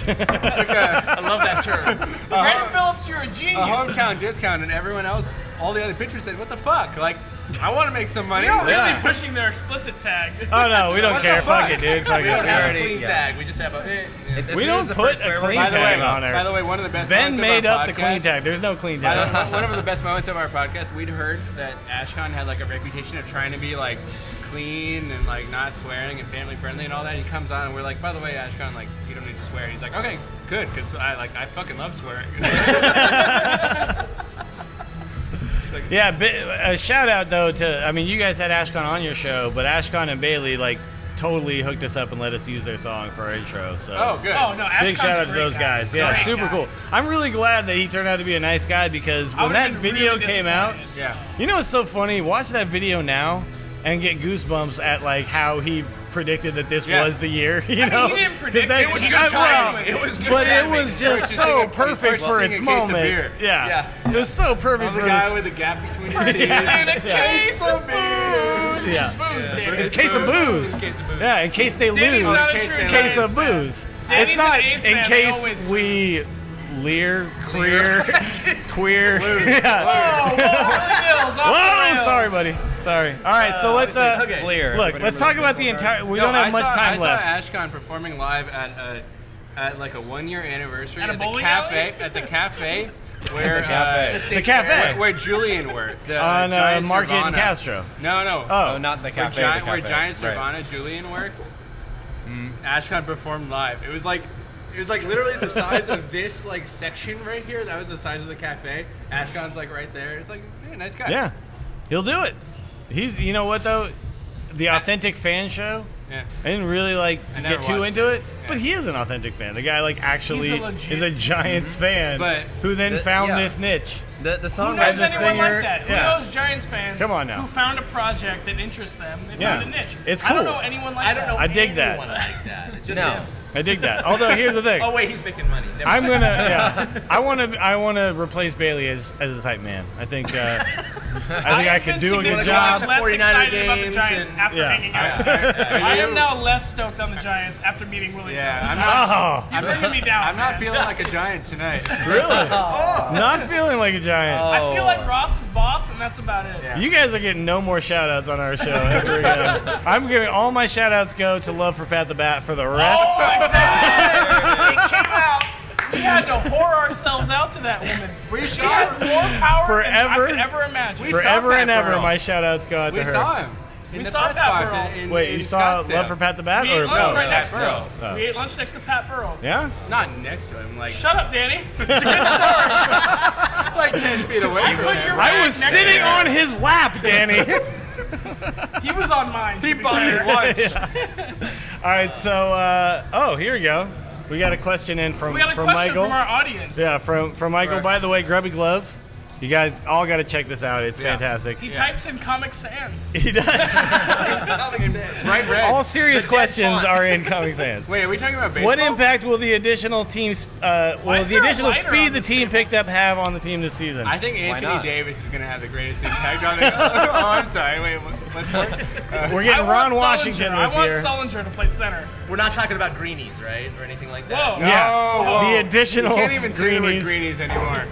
I love that term. Brandon Phillips, you're a a genius. hometown discount, and everyone else, all the other pitchers said, "What the fuck? Like, I want to make some money." You're really Yeah. pushing their explicit tag. Oh no, we don't What the care. Fuck fuck? it, dude. Fuck We don't it. have a already- clean yeah. tag. We just have a. As We soon don't as the put first a word- clean By the way, tag on there. by the way, one of the best Ben moments made of our up the clean podcast- tag. There's no clean By the tag. way, one of the best moments of our podcast, we'd heard that Ashkan had like a reputation of trying to be like clean and like not swearing and family friendly and all that. He comes on and we're like, by the way, Ashkan, like you don't need to swear. He's like, okay, good, because I fucking love swearing. Yeah, a shout out though to, I mean, you guys had Ashkan on your show, but Ashkan and Bailey like totally hooked us up and let us use their song for our intro. So Oh, good. Oh no, big Ashkan's shout a out to great those guy. guys. Yeah, Great super guy. cool. I'm really glad that he turned out to be a nice guy because I when that would've been video really came out, disappointed. Yeah. you know what's so funny? Watch that video now and get goosebumps at like how he predicted that this Yeah. was the year. You I mean, know, he didn't predict 'Cause it. It was I- good well, timing. It was good but it timing. was just First so singing- perfect first for singing its a case of moment. beer. Yeah. It was so perfect I'm the for guy this. with the gap between his teeth. And a Yeah. case of booze. Yeah. Booze, damn It's it. case of booze. Case of booze. Yeah, in case they Danny's lose. not a Case true of Case of Giants fan. booze. Danny's It's not an A's in fan, they case always we leer, queer, queer. Yeah. Whoa, Bills, off the Whoa, rails. sorry, buddy. Sorry. All right, so let's okay. Flair. look. Whatever Let's talk the about the whistle entire. We No, don't have much I time left. saw Ashkan performing live at like a 1-year anniversary At a at the bowling cafe alley? at the cafe where The cafe. The cafe where Julian works the, on Giants Market and Nirvana. Castro. No. Oh, not the cafe. the Where cafe. Giants Right. Nirvana Julian works. Ashkan performed live. It was like literally the size of this like section right here. That was the size of the cafe. Ashkan's like right there. It's like, yeah, nice guy. Yeah, he'll do it. He's. You know what though? The authentic fan show. Yeah. I didn't really like I to never get too watched into it. it, Yeah. but he is an authentic fan. The guy like actually He's a legit- is a Giants fan, But who then the- found yeah. this niche. The song Who As knows a anyone singer, like that? Who yeah. knows Giants fans Come on now. who found a project that interests them? They Yeah. found a niche. It's I don't cool. know anyone like I don't know. I dig that. anyone like that. It's just No. him. I dig that. Although here's the thing. Oh wait, he's making money. Never I'm mind. gonna. Yeah, I want to replace Bailey as a type man. I think. I could do a good significantly job. to less 49er excited about the games Giants and- after Yeah. hanging out. I am now less stoked on the Giants after meeting Willie. Yeah, Jones. I'm not. Oh, You're bringing me down. I'm not man. feeling like a Giant tonight. really? Not feeling like a giant. I feel like Ross is boss, and that's about it. Yeah. You guys are getting no more shout outs on our show ever again. I'm giving all my shout outs go to Love for Pat the Bat for the rest. Oh my God! It came out. We had to whore ourselves out to that woman. We She saw has him. more power than I Forever. could ever imagine. We saw Forever Pat and ever, Burrell. my shout outs go out We to her. saw him. in We the saw press Pat box Burrell. in Wait, in you saw Scottsdale. Love for Pat the Bat? We Or ate lunch no? right next to Burrow. him. Oh. We ate lunch next to Pat Burrell. Yeah? Not next to him, like Shut up, Danny. It's a good story. like 10 feet away I from put him. your I back was next to sitting him. on his lap, Danny. He was on mine. He to be bought me fair. lunch. All right, so here we go. We got a question in from We got a from question Michael. from our audience. Yeah, from Michael. Right. By the way, Grubby Glove. You guys all got to check this out. It's Yeah. fantastic. He types in Comic Sans. He does. Bright red. All serious The dead questions font. are in Comic Sans. Wait, are we talking about baseball? What impact will the additional teams, Why will is the there a additional lighter speed on the this team table? picked up have on the team this season? I think Anthony not? Davis is going to have the greatest impact on it. Oh, I'm sorry. Wait, let's work. We're I getting want Ron Washington Sullinger. this I want year. Sullinger to play center. We're not talking about greenies, right, or anything like that. Whoa. Yeah, whoa. the additional You can't even say the word greenies. greenies anymore.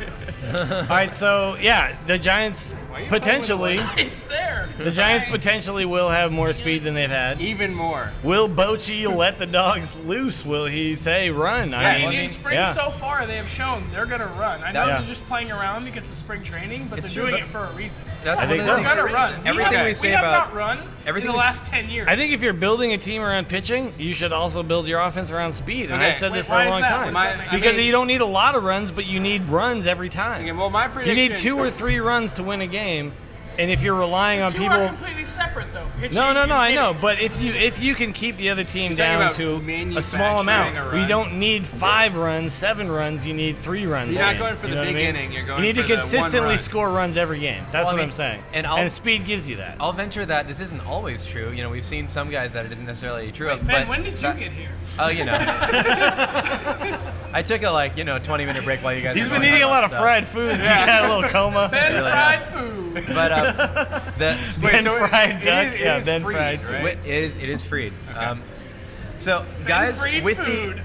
All right, so yeah, the Giants you potentially, It's there. the Giants potentially will have more speed than they've had. Even more. Will Bochy let the dogs loose? Will he say run? Yeah, I mean, in spring yeah. so far, they have shown they're going to run. I know Yeah. this is just playing around because of spring training, but It's they're true, doing but- it for a reason. That's I one think of so. the They're things. going to run. Everything we say have about- not run everything in the we last 10 years. I think if you're building a team around pitching, you should also build your offense around speed. And Okay. I've said Wait, this for why a is long that? time. What does that mean? Because I mean- you don't need a lot of runs, but you need runs every time. Okay, well, my You prediction. need 2 or 3 runs to win a game, and if you're relying on Two people. are completely separate, though. Pitching No, and I know, hitting. but if you can keep the other team You're talking down about to a small amount, manufacturing a we run. don't need 5 runs, 7 runs. You need 3 runs. You're a not game. going for You the know what I big mean? inning, you're going You need for to the one consistently run. score runs every game. That's Well, what I I'm mean, saying. and speed gives you that. I'll venture that this isn't always true. You know, we've seen some guys that it isn't necessarily true of. Ben, but when did you that- get here? Oh, you know. I took a 20-minute break while you guys. He's were been going eating a on lot that of stuff. fried foods. He got a little coma. Ben Really fried food. But the Ben so fried it duck. is- it Yeah, is Ben free, fried. right? it is freed. So guys, freed with food.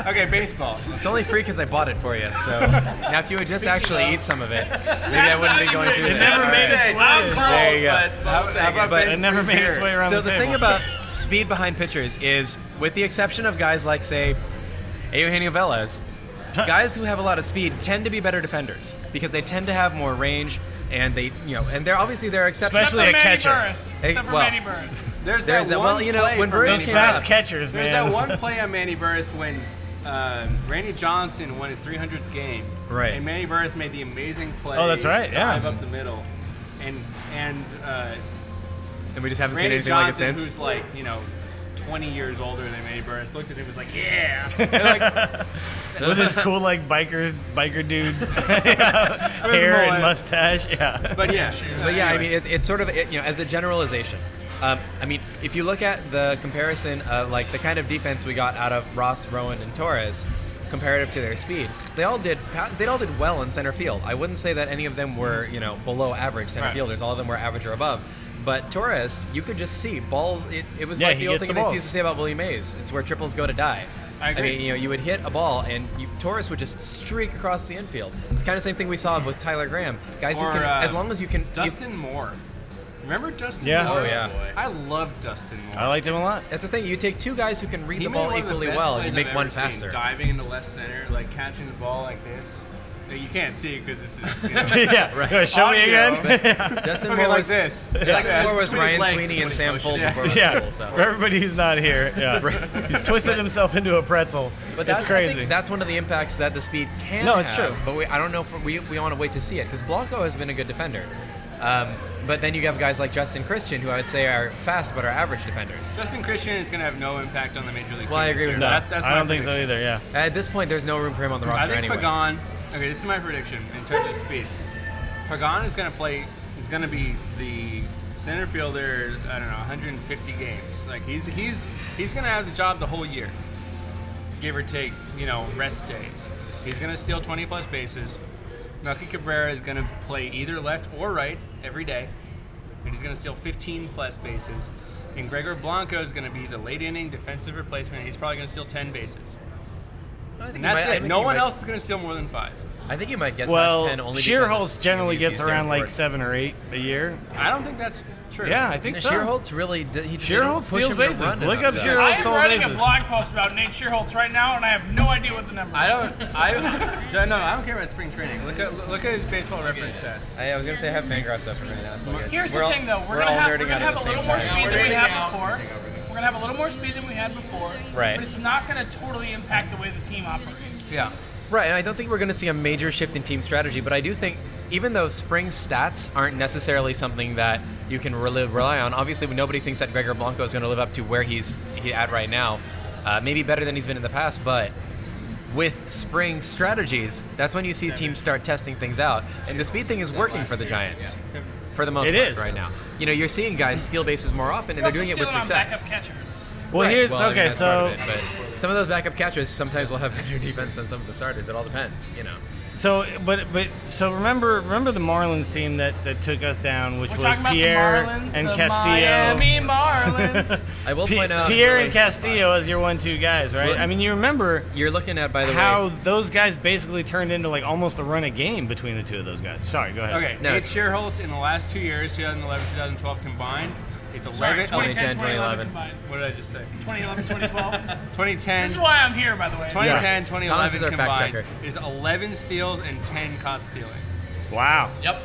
Okay, baseball. it's only free because I bought it for you. So now if you would just actually eat some of it, maybe I wouldn't be going through It this. never All made right. its way. There you go. How about But Ben It never made its way around So the the table. thing about speed behind pitchers is, with the exception of guys like, say, Eugenio Velez, guys who have a lot of speed tend to be better defenders because they tend to have more range, and and they're obviously there are exceptions. Especially Except for a Manny catcher. Burris. Hey, Except for well, Manny Burris. There's There's that that- one well, you know, play when for Burris Those Manny came fast up- catchers, There's man. that one play on Manny Burris when Randy Johnson won his 300th game. Right. And Manny Burris made the amazing play. Oh, that's right, yeah. Dive up the middle. And And we just haven't seen Randy anything like it Johnson, since. who's like, 20 years older than Manny Burris, looked at him and was like, yeah. And With his cool biker dude hair and mullet. mustache. Yeah. but yeah. But yeah, I mean, it's sort of, as a generalization. I mean, if you look at the comparison of like the kind of defense we got out of Ross, Rowan, and Torres, comparative to their speed, they all did well in center field. I wouldn't say that any of them were below average center Right. fielders. All of them were average or above. But Torres, you could just see balls. It was Yeah, like he the old gets thing the they balls. used to say about Willie Mays. It's where triples go to die. I agree. mean, you would hit a ball and Torres would just streak across the infield. It's kind of the same thing we saw with Tyler Graham. Guys who Or, can, as long as you can. Dustin Moore. Remember Dustin Yeah. Moore? Oh, yeah. I love Dustin Moore. I liked him a lot. That's the thing. You take two guys who can read He the made ball one of the equally best well, and you plays make I've one ever seen. faster. Diving into left center, like catching the ball like this. You can't see because this is. Yeah. Right. You wanna show me Audio. again? Dustin Okay, Moore like was this. Dustin Moore was Between his Ryan legs Sweeney is and what Sam he's Fold motioning. before it was Yeah. cool. So. For everybody who's not here, yeah. He's twisted himself into a pretzel. But It's I crazy. think that's one of the impacts that the speed can No, it's have. true. But I don't know if we want to wait to see it because Blanco has been a good defender. But then you have guys like Justin Christian, who I would say are fast but are average defenders. Justin Christian is going to have no impact on the major league. Well, I team agree this with year. that. That's I my don't think so prediction. either, yeah. At this point, there's no room for him on the roster I think anyway. Pagan. Okay, this is my prediction in terms of speed. Pagan is going to play. Is going to be the center fielder. I don't know, 150 games. Like he's going to have the job the whole year, give or take. Rest days. He's going to steal 20 plus bases. Melky Cabrera is going to play either left or right every day, and he's going to steal 15 plus bases. And Gregor Blanco is going to be the late inning defensive replacement. He's probably going to steal 10 bases. I think And he that's might- I it. think No he one might- else is going to steal more than 5. I think he might get Well, past 10 only Shearholtz generally because gets he's around doing like 7 or 8 a year. I don't think that's true. Yeah, I think so. Shearholtz really he Shearholtz steals bases. Look up I Shearholtz am stolen writing a bases. blog post about Nate Shearholtz right now, and I have no idea what the number is. I don't care about spring training. Look at his baseball reference stats. I was gonna say I have Fangraphs up right now. So Here's we're the all- thing, though. We're all gonna nerding out have at a the little same more time. speed than we had before. We're gonna have a little more speed than we had before. Right. But it's not gonna totally impact the way the team operates. Yeah. Right, and I don't think we're going to see a major shift in team strategy, but I do think even though spring stats aren't necessarily something that you can really rely on, obviously nobody thinks that Gregor Blanco is going to live up to where he's at right now. Maybe better than he's been in the past, but with spring strategies, that's when you see teams start testing things out. And the speed thing is working for the Giants for the most part right now. You know, you're seeing guys steal bases more often, and they're doing it with success. Backup catchers. Well, Right. here's Well, I mean, okay. that's part So of it, but some of those backup catchers sometimes will have better defense than some of the starters. It all depends, you know. So remember the Marlins team that took us down, which We're was talking about Pierre the Marlins, and the Castillo. Miami Marlins. I will point out Pierre and Castillo as your 1-2 guys, right? Well, I mean, you remember you're looking at, by the how way, those guys basically turned into like almost a run a game between the two of those guys. Sorry, go ahead. Okay, No, Nate Shearholtz in the last 2 years, 2011, 2012 combined, it's 11. 2010, 2011 2011. combined. What did I just say? 2011, 2012. 2010. This is why I'm here, by the way. 2010, Thomas is 2011 our fact combined checker. is 11 steals and 10 caught stealing. Wow. Yep.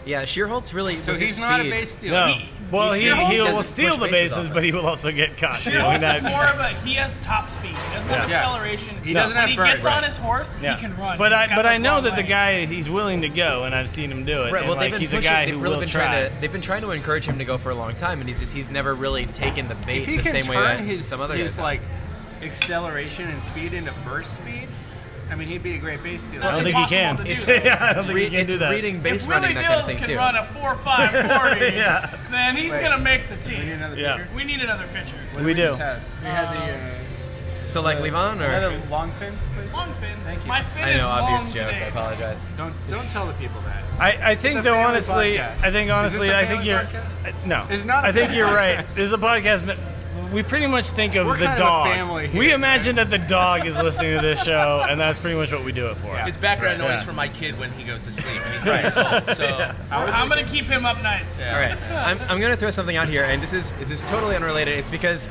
yeah, Shearholtz really. So with his he's not a speed- base stealer. No. Well, he Shearholtz will has steal pushed the bases bases, off but he will also get caught. Shearholtz is more of a, he has top speed. He doesn't have Yeah. acceleration. He doesn't have When burst. he gets on his horse, Yeah. he can run. But He's got I those know long that the legs. guy, he's willing to go, and I've seen him do it. Right. And Well, like, they've he's been a pushing. guy They've who really will been try. they've been trying to encourage him to go for a long time, and he's never really taken the bait If he the can same way that turn his some other guys have. like acceleration and speed into burst speed, I mean, he'd be a great base stealer. I don't That's think he can. impossible to It's, do. I don't think he can It's do that. reading base If Willie running, that kind of Dills thing can too. run a 4.5 40, Yeah. then he's going to make the We need team. another Yeah. pitcher. We need another pitcher. What We did do. just have? We had So like Levon another or long fin, please. Long fin. Thank you. My fin I is know, long obvious joke. I today. apologize. Don't tell the people that. I think a though family honestly, podcast. I think honestly, Is this a I think family you're podcast? no. It's not a I think family you're right. podcast. This is a podcast, but we pretty much think of We're the kind of a dog. family here, We man. imagine that the dog is listening to this show, and that's pretty much what we do it for. Yeah. It's background noise Yeah. for my kid when he goes to sleep, and he's 9 years old. So I'm going to keep him up nights. Yeah. All right, I'm going to throw something out here, and this is totally unrelated. It's because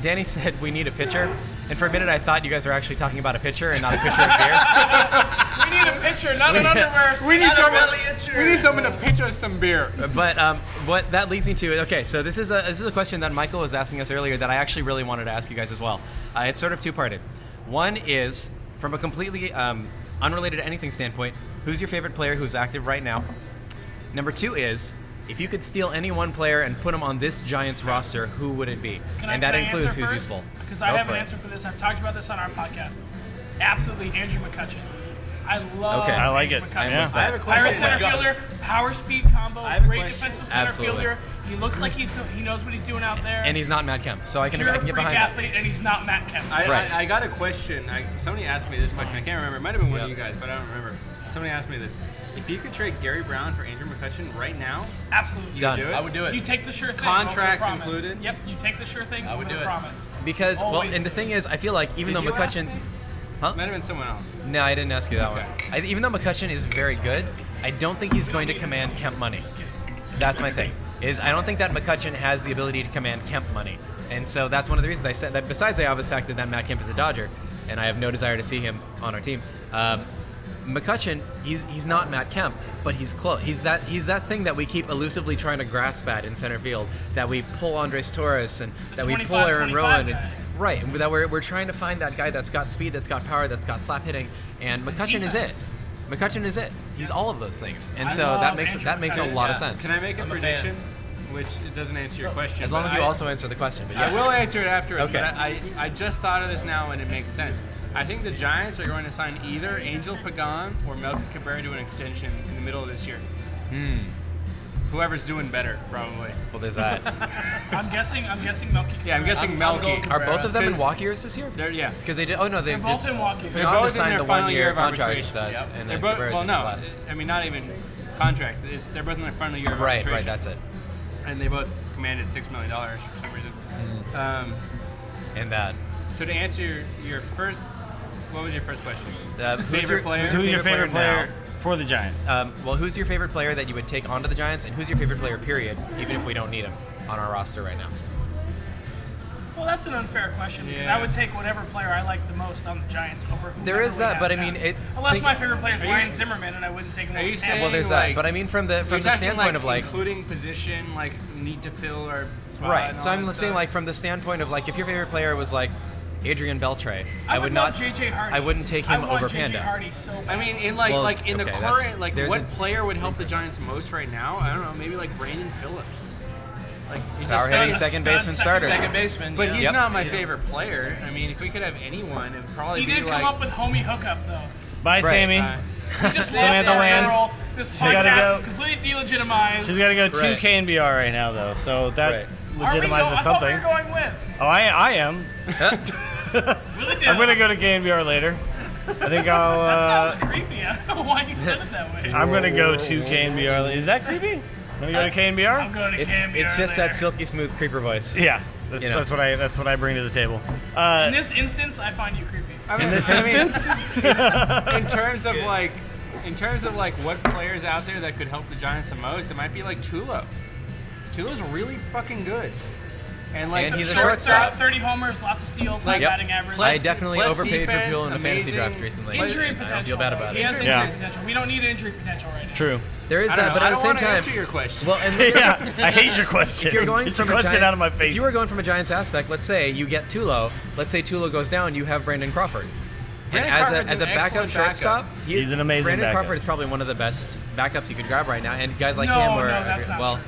Danny said we need a pitcher, and for a minute I thought you guys were actually talking about a pitcher and not a pitcher of beer. We need a pitcher, not an underwear. We need Not a someone. belly itcher. We need someone to pitch us some beer. But what that leads me to, okay, so this is a question that Michael was asking us earlier that I actually really wanted to ask you guys as well. It's sort of two-parted. One is, from a completely unrelated to anything standpoint, who's your favorite player who's active right now? Number two is, if you could steal any one player and put him on this Giants roster, who would it be? And that includes who's useful. Because I Go have for an it. answer for this. I've talked about this on our podcast. Absolutely, Andrew McCutchen. I love Okay. I like it. Andrew McCutchen. Yeah. I have a Pirate question. center fielder, power speed combo, I have a great question. defensive center Absolutely. fielder. He looks like he knows what he's doing out there. And he's not Matt Kemp, so I can Pure get freak behind that. athlete, and he's not Matt Kemp. Right. I got a question. Somebody asked me this question. I can't remember. It might have been one of you guys, but I don't remember. Somebody asked me this. If you could trade Gary Brown for Andrew McCutchen right now, Absolutely. Done. do it? I would do it. You take the sure thing. Contracts over the promise. included? Yep. You take the sure thing. I would over do the it. promise. Because, well, Always and the do. thing is, I feel like even Did though you ask McCutchen's... me? Huh? Might have been someone else. No, I didn't ask you that Okay. one. Even though McCutchen is very good, I don't think he's going to command Kemp money. That's my thing. I don't think that McCutchen has the ability to command Kemp money. And so that's one of the reasons I said that, besides the obvious fact that Matt Kemp is a Dodger, and I have no desire to see him on our team. McCutchen, he's not Matt Kemp, but he's close. He's that thing that we keep elusively trying to grasp at in center field, that we pull Andres Torres and that we pull Aaron 25 Rowan. guy. Right, that we're trying to find that guy that's got speed, that's got power, that's got slap hitting, and McCutchen is it. Defense. McCutchen is it. He's all of those things, and I so love that makes a Andrew lot of McCutchen. sense. Can I make a I'm a prediction? Which it doesn't answer your question. As long but as you I- also answer the question. But yes. I will answer it after. Okay. But I just thought of this now and it makes sense. I think the Giants are going to sign either Angel Pagan or Melky Cabrera to an extension in the middle of this year. Whoever's doing better, probably. Well, there's that. I'm guessing Melky. Yeah, I'm guessing I'm Melky. going Are both of them in Because- walk years this year? Yeah. Because they did. Oh no, they They're both just in walking. They're Pagan both in signed their the final 1 year year of contract arbitration. with us, Yep. and They're then both, Cabrera's well, in no, his last. I mean not even contract. They're both in their final year of Right, arbitration. that's it. And they both commanded $6 million for some reason. And that. So to answer your first, what was your first question? Favorite player? Who's your favorite player now? for the Giants? Well, who's your favorite player that you would take onto the Giants, and who's your favorite player, period, even if we don't need him on our roster right now? Well, that's an unfair question because Yeah. I would take whatever player I like the most on the Giants over whoever There is we that, have but I now. mean, unless my favorite player is Are you- Ryan Zimmerman, and I wouldn't take him Are over you him. saying- Well, there's like- that, but I mean from the You're talking, standpoint of like, including position, like need to fill or spot right. and So all I'm that saying stuff. like from the standpoint of like if your favorite player was like Adrian Beltre, I would love not. JJ Hardy. I wouldn't take I him want over JJ Panda. Hardy so bad. I mean, in Well, like in the okay, current, that's- like there's what a- player would help the Giants most right now? I don't know. Maybe like Brandon Phillips. Like he's Power a hitting stud- second stud baseman second starter. Second baseman. But yeah. he's Yep. not my favorite player. I mean, if we could have anyone, it would probably he be did like. come up with homie hookup though. Bye, Right. Sammy. He just lost Samantha that Land. girl. This She's gotta podcast go. is completely delegitimized. She's got to go to Right. KNBR right now, though, so that Right. legitimizes I thought we something. were going with Oh, I am. Willie Dills. I'm gonna go to KNBR later. I think That I'll. sounds creepy. I don't know why you said it that way. I'm gonna go to KNBR. Is that creepy? I'm gonna go to KNBR. I'm going to It's KNBR just that later. silky smooth creeper voice. Yeah, that's, You know. that's what I bring to the table. In this instance, I find you creepy. I mean, In this I mean, instance, in terms of like what players out there that could help the Giants the most, it might be like Tulo. Tulo's really fucking good, and like And he's a Shortstop, shortstop. 30 homers, lots of steals, high Like, batting average. I definitely plus overpaid for defense, fuel in the fantasy amazing. draft recently. Injury I potential. don't feel bad about He has it. injury Yeah. potential. We don't need injury potential right now. true. There is I don't that, know, but I at the don't same want to time, answer your question. well, and Yeah, I hate your question. if you're going Get from your a question Giants, out of my face. if you were going from a Giants aspect, let's say you get Tulo. Let's say Tulo goes down, you have Brandon Crawford. Brandon and Crawford's as a an backup excellent shortstop, He's an amazing Brandon backup. Crawford is probably one of the best backups you could grab right now. And guys like No, him were no, that's not well,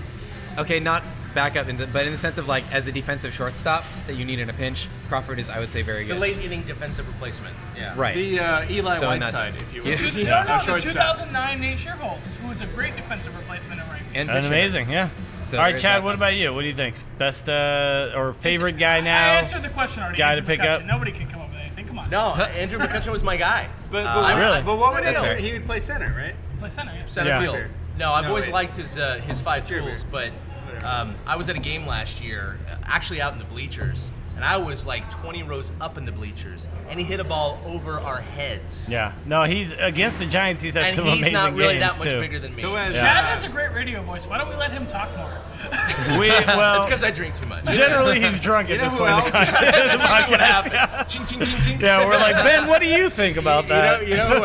okay, not backup, but in the sense of like as a defensive shortstop that you need in a pinch, Crawford is, I would say, very The good. late inning defensive replacement. Yeah. Right. The Eli So in that Whiteside, sense- if you Yeah. will. No, the Shortstop. 2009 Nate Shearholtz, who was a great defensive replacement at right field. And That's pitching. amazing, yeah. So All right, there's Chad, that what then. about you? What do you think? Best or favorite guy I now? answered the question already. Guy to Andrew pick up? McCutcheon. Nobody can come up with anything. Come on. No, Andrew McCutcheon was my guy. But Really? But what would That's fair. he would play center, right? Play center. Yeah. Center Yeah. field. No, I've No, always wait. liked his five Sure, tools, but Whatever. I was at a game last year, actually out in the bleachers, and I was like 20 rows up in the bleachers, and he hit a ball over our heads. Yeah. No, he's against the Giants. He's had And some he's amazing not really games that much too. bigger than me. So as Chad has a great radio voice. Why don't we let him talk more? Well, It's because I drink too much. generally he's drunk You at know this who point in the else? podcast. What happened? Ching, ching, ching, ching. Yeah, we're like, Ben, what do you think about that? You know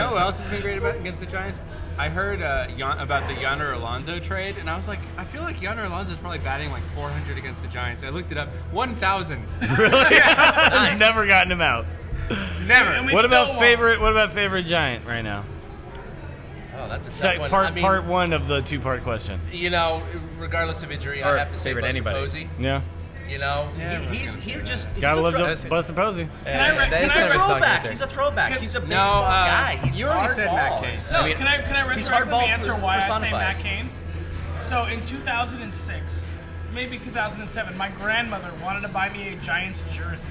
who else has been great about against the Giants? I heard about the Yonder Alonso trade, and I was like, I feel like Yonder Alonso is probably batting like 400 against the Giants. I looked it up, 1,000. Really? I've never gotten him out. Never. And we What still about won't. favorite? What about favorite Giant right now? Oh, that's a tough one. Part I mean, part one of the two-part question. You know, regardless of injury, Or I have to say favorite Buster anybody. Posey. Yeah. You know, Yeah, he's just Gotta he's a live throw- to Buster Posey. Can I that is He's kind a of a stock throwback. answer. He's a throwback. He's a No, baseball guy. He's you already hard said ball. Matt Cain. No, I mean, can I he's retroactively hardball answer why I say personified. Matt Cain? So in 2006, maybe 2007, my grandmother wanted to buy me a Giants jersey.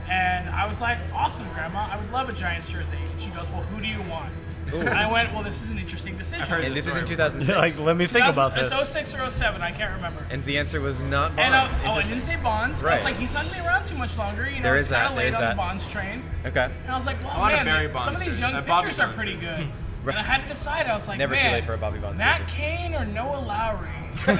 And I was like, awesome, Grandma, I would love a Giants jersey. And she goes, well, who do you want? And I went, well, this is an interesting decision. heard And this is in Sorry. 2006. Like, let me think about this. It's 06 or 07, I can't remember. And the answer was not And Bonds. I didn't say Bonds. I Right. was like, he's not going to be around too much longer. You know, There it's is kind that, of there late is on that. the Bonds train. Okay. And I was like, well, I want a man, Barry some Bonds of these jersey. young A Bobby pitchers are Bonds pretty jersey. good. And I had to decide. I was like, Never man, too late for a Bobby Bonds Matt jersey. Cain or Noah Lowry? No,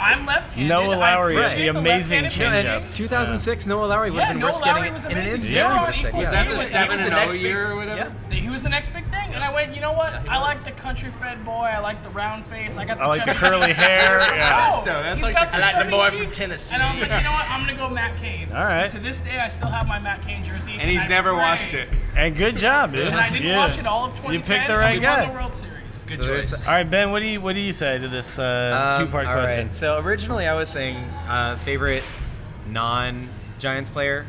I'm left-handed. Noah Lowry I is appreciate the amazing left-handed changeup. pitching. 2006, Noah Lowry would have Yeah, been Noah worth Lowry getting was in an amazing. instant. Zero on 100%, equals. Was yeah. that He the was 7-0 big- year or whatever? Yeah. He was the next big thing, and I went, you know what? I like the country-fed boy. I like the round face. I got the I like the chubby curly hair. Yeah. Oh, That's he's like got the- the I like the chubby boy from cheeks. Tennessee. And I was like, you know what? I'm gonna go Matt Cain. All right. And to this day, I still have my Matt Cain jersey. And he's I never pray- washed it. And good job, dude. And I didn't Yeah. watch it all of 2010. You picked the and right we won guy. the World Series. Good So there's- choice. All right, Ben, what do you say to this two-part all question? right. So originally I was saying favorite non-Giants player.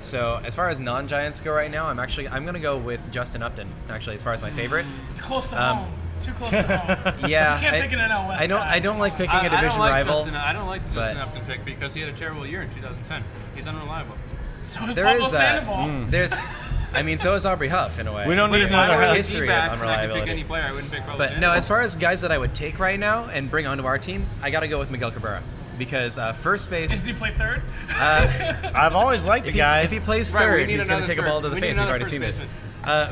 So as far as non-Giants go right now, I'm gonna go with Justin Upton. Actually, as far as my favorite. Close to home. Too close to home. Yeah, You can't pick an NL West guy. I don't like picking a I division don't like rival. I don't like the but- Justin Upton pick because he had a terrible year in 2010. He's unreliable. So is There Pablo is that. Sandoval. There's, I mean, so is Aubrey Huff in a way. We don't But need if another I were Huff. a history of D-backs and I could pick unreliability. any player, I wouldn't pick Pablo But no, Sandoval. as far as guys that I would take right now and bring onto our team, I got to go with Miguel Cabrera. because first base. Does he play third? I've always liked the guy. If he plays Right, we third, need he's going to another take a third. ball to the We need face. We've another already first seen this. baseman.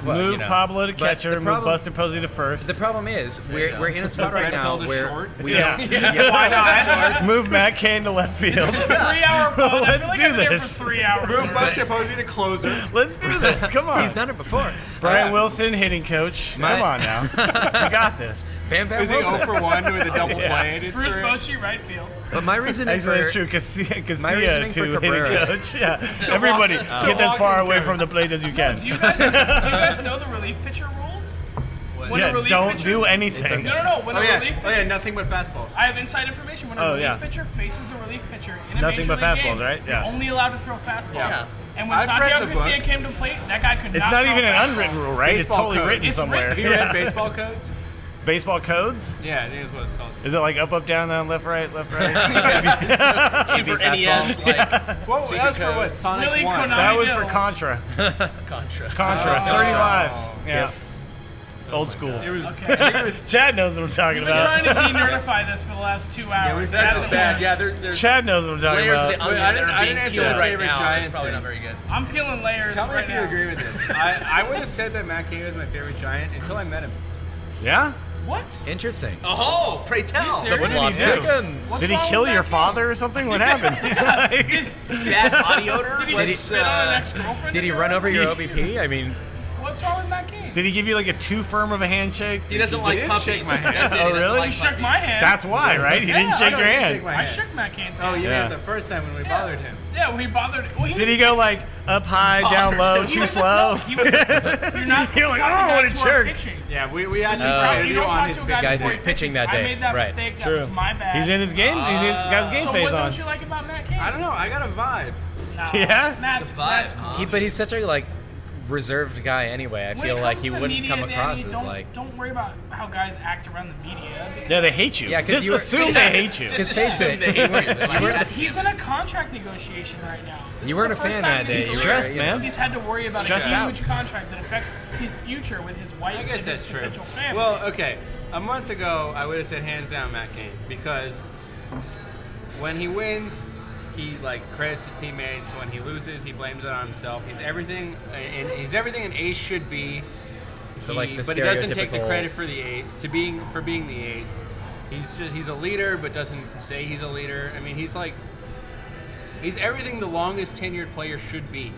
Move Pablo to but catcher, the move problem- Buster Posey to first. The problem is we're in a spot right now Red pill to where short. we Yeah. don't. Why not? Move Matt Cain to left field. 3 hour pod. I Let's feel like do I've been here this. for 3 hours. Move Buster Posey to closer. Let's do this. Come on. He's done it before. Brian Wilson, hitting coach. Come on now. You got this. Bam Bam Is he Wilson. 0 for 1 with a double Yeah. play in his Bruce career? Bochy, right field. But my reasoning Actually, for that's true. Casilla my reasoning to for hitting Cabrera. coach. Yeah. Everybody, get as far away from the plate as you can. Do you guys know the relief pitcher rules? When a Yeah, relief don't pitcher- do anything. No. When Oh a yeah. relief Oh yeah. pitcher, Nothing but fastballs. I have inside information. When a Oh, relief yeah. pitcher faces a relief pitcher in a Nothing major but league fastballs, game, right? Yeah. You're only allowed to throw fastballs. Yeah. And when I've read Santiago the book. Garcia came to plate, that guy could It's not not throw even an fastballs. unwritten rule, right? It's Baseball totally code. written It's somewhere. Have you read baseball codes? Baseball codes? Yeah, I think that's what it's called. Is it like up, down, left, right? Super NES, like Well, that was for what? Sonic Really 1. Konami That was for Bills. Contra. Contra. Contra. 30 lives. Yeah. Old school. It was, Okay. Chad knows what I'm talking We've been trying about. to de-nerdify this for the last 2 hours. That's Hasn't bad. worked. Yeah, there's Chad knows what I'm talking layers of the about. onion I that didn't- are I being didn't answer peeled the right favorite now. It's Giant probably thing. not very good. I'm peeling layers Tell me right if you now. agree with this. I would have said that Matt Cain was my favorite Giant until I met him. Yeah? What? Interesting. Oh, pray tell. serious? What did he do? What's Did he wrong kill with your that father or something? What happened? Bad body odor. Did he was, spit on an ex-girlfriend? Did he run over your OBP? I mean, What's wrong with Matt Cain? Did he give you like a too firm of a handshake? He doesn't like did puppies. shake my hand. That's it. Oh, He doesn't really? like He shook puppies. my hand. That's why, right? He didn't Yeah, shake I your know, he hand. shake my I hand. shook Matt Cain's Oh, hand. you Yeah. meant the first time when we bothered him. Yeah, we bothered. Well, Did he go like up high, down low, He too was- slow? No, he was, you're not You're like, supposed to talk to oh, what a guys who are jerk. pitching. Yeah, we had to You try to don't do on talk his to a big guy guy before who's he pitching pitches. that day. I made that Right. mistake. That True. was my bad. He's in his game. He's got his game So face what on. don't you like about Matt Cain? I don't know. I got a vibe. No, Yeah? Matt's, It's a vibe, Matt's huh? but he's such a like reserved guy anyway. I When feel it like comes he to the wouldn't media, come across Danny, as don't, like. Don't worry about how guys act around the media. because Yeah, they hate you. Yeah, 'cause just you were- assume they hate you. Just face assume it. they hate you. He's in a contract negotiation right now. This You is weren't the a first fan time that in day. his He's You were, stressed, you know. man. He's had to worry about Stressed a out. huge contract that affects his future with his wife I and guess his that's true. potential family. Well, okay. A month ago, I would have said hands down Matt Cain because when he wins, he like credits his teammates. When he loses, he blames it on himself. He's everything, and he's everything an ace should be. So, like, the But he doesn't take the stereotypical- credit for the ace for being the ace. He's a leader, but doesn't say he's a leader. I mean, he's everything the longest tenured player should be.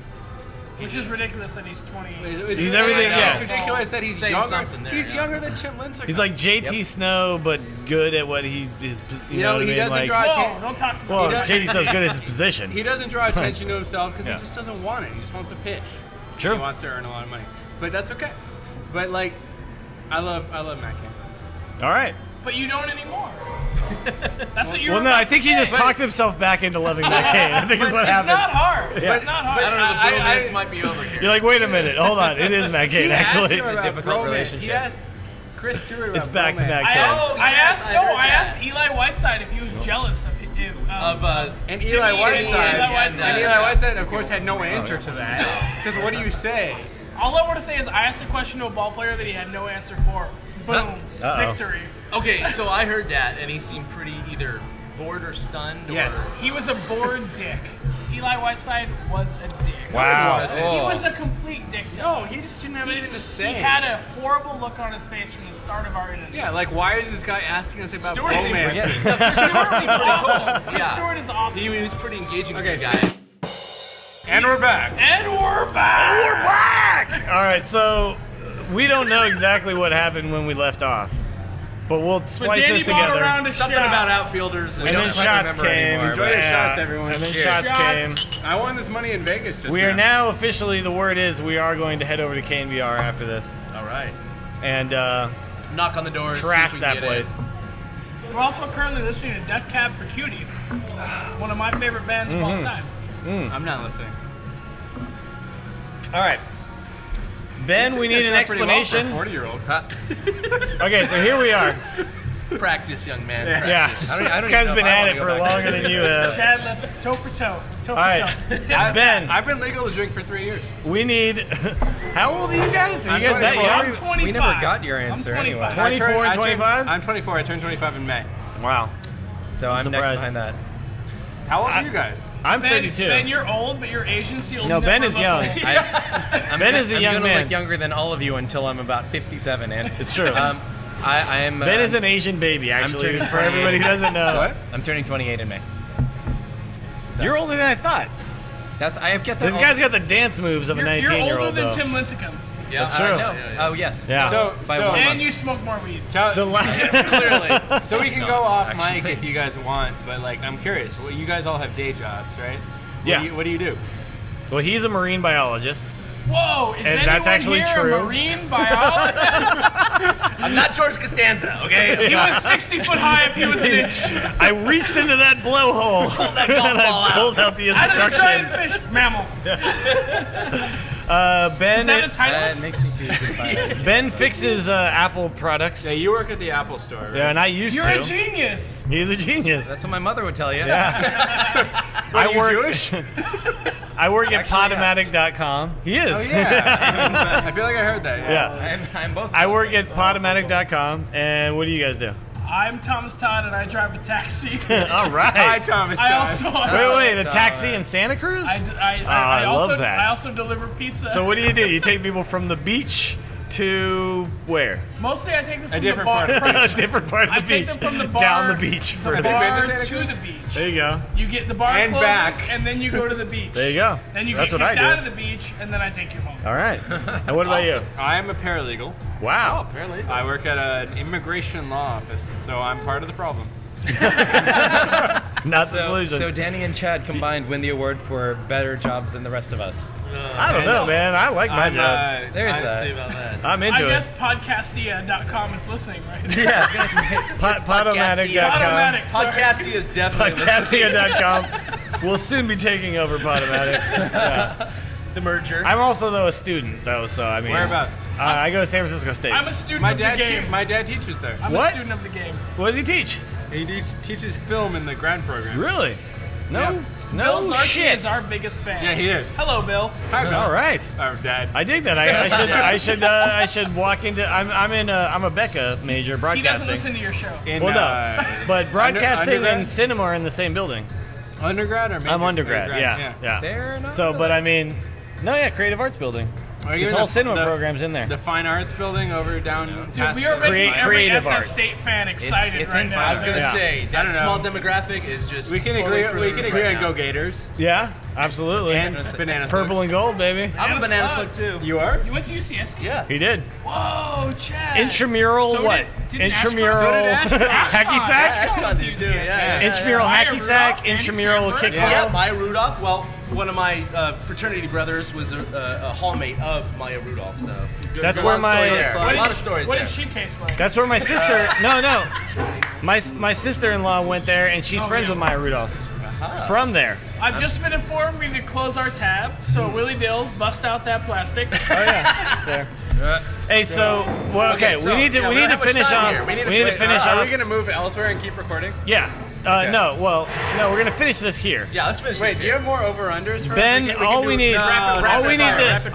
Which is ridiculous that he's 20. He's everything, yeah. It's ridiculous that he's Saying younger. something there, He's yeah. younger than Tim Lincecum. He's like JT Snow, but good at what he is. You know what I he mean? doesn't Like, draw Whoa, attention. don't talk about well, he does- JT Snow's good at his position. He doesn't draw attention to himself because Yeah. he just doesn't want it. He just wants to pitch. Sure. He wants to earn a lot of money, but that's okay. But like, I love Matt Cain. All right. But you don't anymore. That's what you Well, were no, about I think to he say. just talked himself back into loving Matt Cain. I think is what It's happened. not hard. Yeah. It's not hard. I don't know. The I- bromance might be over here. You're like, wait a minute, hold on, it is Matt Cain He asked actually. him about difficult bromance. He relationship. asked Chris Stewart about It's back to bromance. back I Cain. asked, Oh, yes, I heard I that. asked Eli Whiteside if he was jealous of And Timmy Eli and Whiteside, Eli Whiteside. and Eli Whiteside, of course, had no answer to that. Because what do you say? All I want to say is I asked a question to a ball player that he had no answer for. Boom. Uh-oh. Victory. Okay, so I heard that, and he seemed pretty either bored or stunned. Yes. Or, He was a bored dick. Eli Whiteside was a dick. Wow. He was a complete dick. to No, us. he just didn't have anything to He say. had a horrible look on his face from the start of our interview. Yeah, like why is this guy asking us about Stewart seemed bromance? pretty- Stewart is awesome. Chris Yeah. Stewart is awesome. He was pretty engaging Okay. with the guy. And we're back. And we're back. All right, so we don't know exactly what happened when we left off, but we'll But splice Danny this bought together. around to Something shots. about outfielders. And then don't quite shots remember came. anymore, Enjoy your Yeah. shots, everyone. And then Cheers. shots came. I won this money in Vegas just We are now officially, the word is, we are going to head over to KNBR after this All right. and Knock on the doors. trash see if we that can get place. in. We're also currently listening to Death Cab for Cutie, one of my favorite bands of all time. I'm not listening. All right. Ben, we need an explanation. 40-year-old. Okay, so here we are. Practice, young man. Yeah, Practice. I this don't guy's even been know if I at wanna it go for back. longer than you have. Chad, let's toe for toe. Toe for All right, toe. Ben, I've been legal to drink for 3 years. we need. How old are you guys? Are I'm you guys that 24. young? I'm 25. We never got your answer I'm 25. anyway. 24 and 25? I'm 24. I turned 25 in May. Wow. So I'm next surprised. behind that. How old are you guys? I'm Ben, 32. Ben, you're old, but you're Asian, so you'll No, Ben never is look young. old. Ben is a young I'm gonna man. look younger than all of you until I'm about 57, and It's true. I am. Ben is an Asian baby, actually. turning For everybody who 28. doesn't know. What? I'm turning 28 in May. So You're older than I thought. I have get that. This guy's got the dance moves of a You're 19-year-old. older than though. Tim Lincecum. Yeah, That's true. No. Oh yes. Yeah. So, By so, one And month. you smoke more weed. The clearly. so we can No, go off actually. mic if you guys want, but like I'm curious. Well, you guys all have day jobs, right? Yeah. What do you do? Well, he's a marine biologist. Whoa, is And anyone that's actually here true. a marine biologist? I'm not George Costanza, okay? He was 60 foot high if he was an inch. I reached into that blowhole that golf and ball I out. pulled out the Out of the giant instruction. fish, mammal. Ben, Is that a title? That makes me too excited. Ben fixes Apple products. Yeah, you work at the Apple store, right? Yeah, and I used You're to. a genius. He's a genius. That's what my mother would tell you. I work. Jewish? I work at Actually, Podomatic.com. He is. Oh yeah. I feel like I heard that. Yeah. I'm both. I work at Podomatic.com, and what do you guys do? I'm Thomas Todd and I drive a taxi. All right. Hi, Thomas. I also Wait, a taxi in Santa Cruz? I love also, that. I also deliver pizza. So what do? You take people from the beach to where? Mostly I take them from A different the bar. part of the A different part of I the take beach. them from the bar Down the beach the further. bar Been to Santa to Cruz? the beach. There you go. You get the bar And closes, back. and then you go to the beach. There you go. Then you That's get what kicked I out do. of the beach, and then I take you home. All right. And what about you? I'm a paralegal. Wow. I work at an immigration law office, so I'm part of the problem. Not the solution. So Danny and Chad combined win the award for better jobs than the rest of us. I don't know, man. I like my I'm, job. There's I'd say that. about that. I'm I into guess it. podcastia.com is listening, right? Yeah, I was gonna say. Podomatic.com. Automatic. sorry. Podcasty is definitely listening. Podcastia.com. We'll soon be taking over Podomatic. Yeah. The merger. I'm also though a student though, so I mean. Whereabouts? I go to San Francisco State. I'm a student My of the dad, game. my dad teaches there. I'm What? a student of the game. What does he teach? He teaches film in the grad program. Really? No. Yeah. No Bill Zarchi shit. is our biggest fan. Yeah, he is. Hello, Bill. Hi, Bill. All right. Our dad. I dig that. I should walk into. I'm a Becca major He broadcasting. doesn't listen to your show. In, Well, no, but broadcasting undergrad? and cinema are in the same building. Undergrad or major? I'm undergrad. Yeah. They're not So, but I mean, no, yeah, creative arts building. Are you This in whole the- cinema the- program's in there. The fine arts building over down Dude, past we are the- making every creative SF arts. State fan excited it's right in now. fine I was gonna Yeah. say I that don't small know. demographic is just. We can totally agree. through We the can roof agree right on now. Go Gators Yeah, absolutely. and banana Purple slugs. and gold, baby. I'm a banana slug Slugs. too. You are? You went to UCS? Yeah. He did. Whoa, Chad. Intramural So what? did Intramural Ashcon? hacky sack. Ashcon did too. Yeah. Intramural Maya hacky Rudolph sack. and Intramural Sandberg? kickball. Yeah, Maya Rudolph. Well, one of my fraternity brothers was a hallmate of Maya Rudolph. So That's a where lot of stories my there. What A lot did of stories What there. did she taste like? that's where my sister. No. My sister-in-law went there, and she's friends yeah. with Maya Rudolph. From there. I've just been informed we need to close our tab, so Willie Dills, bust out that plastic. Oh yeah. There. Hey, so well, okay, Okay, so, we need to yeah, we we need to don't have much finish time off. here. We need to to wait, finish Are off. we gonna move elsewhere and keep recording? Yeah. No. Well, no. We're gonna finish this here. Yeah, let's finish Wait, this do you here. have more over/unders for us? Ben, We can all do we need, rapid fire.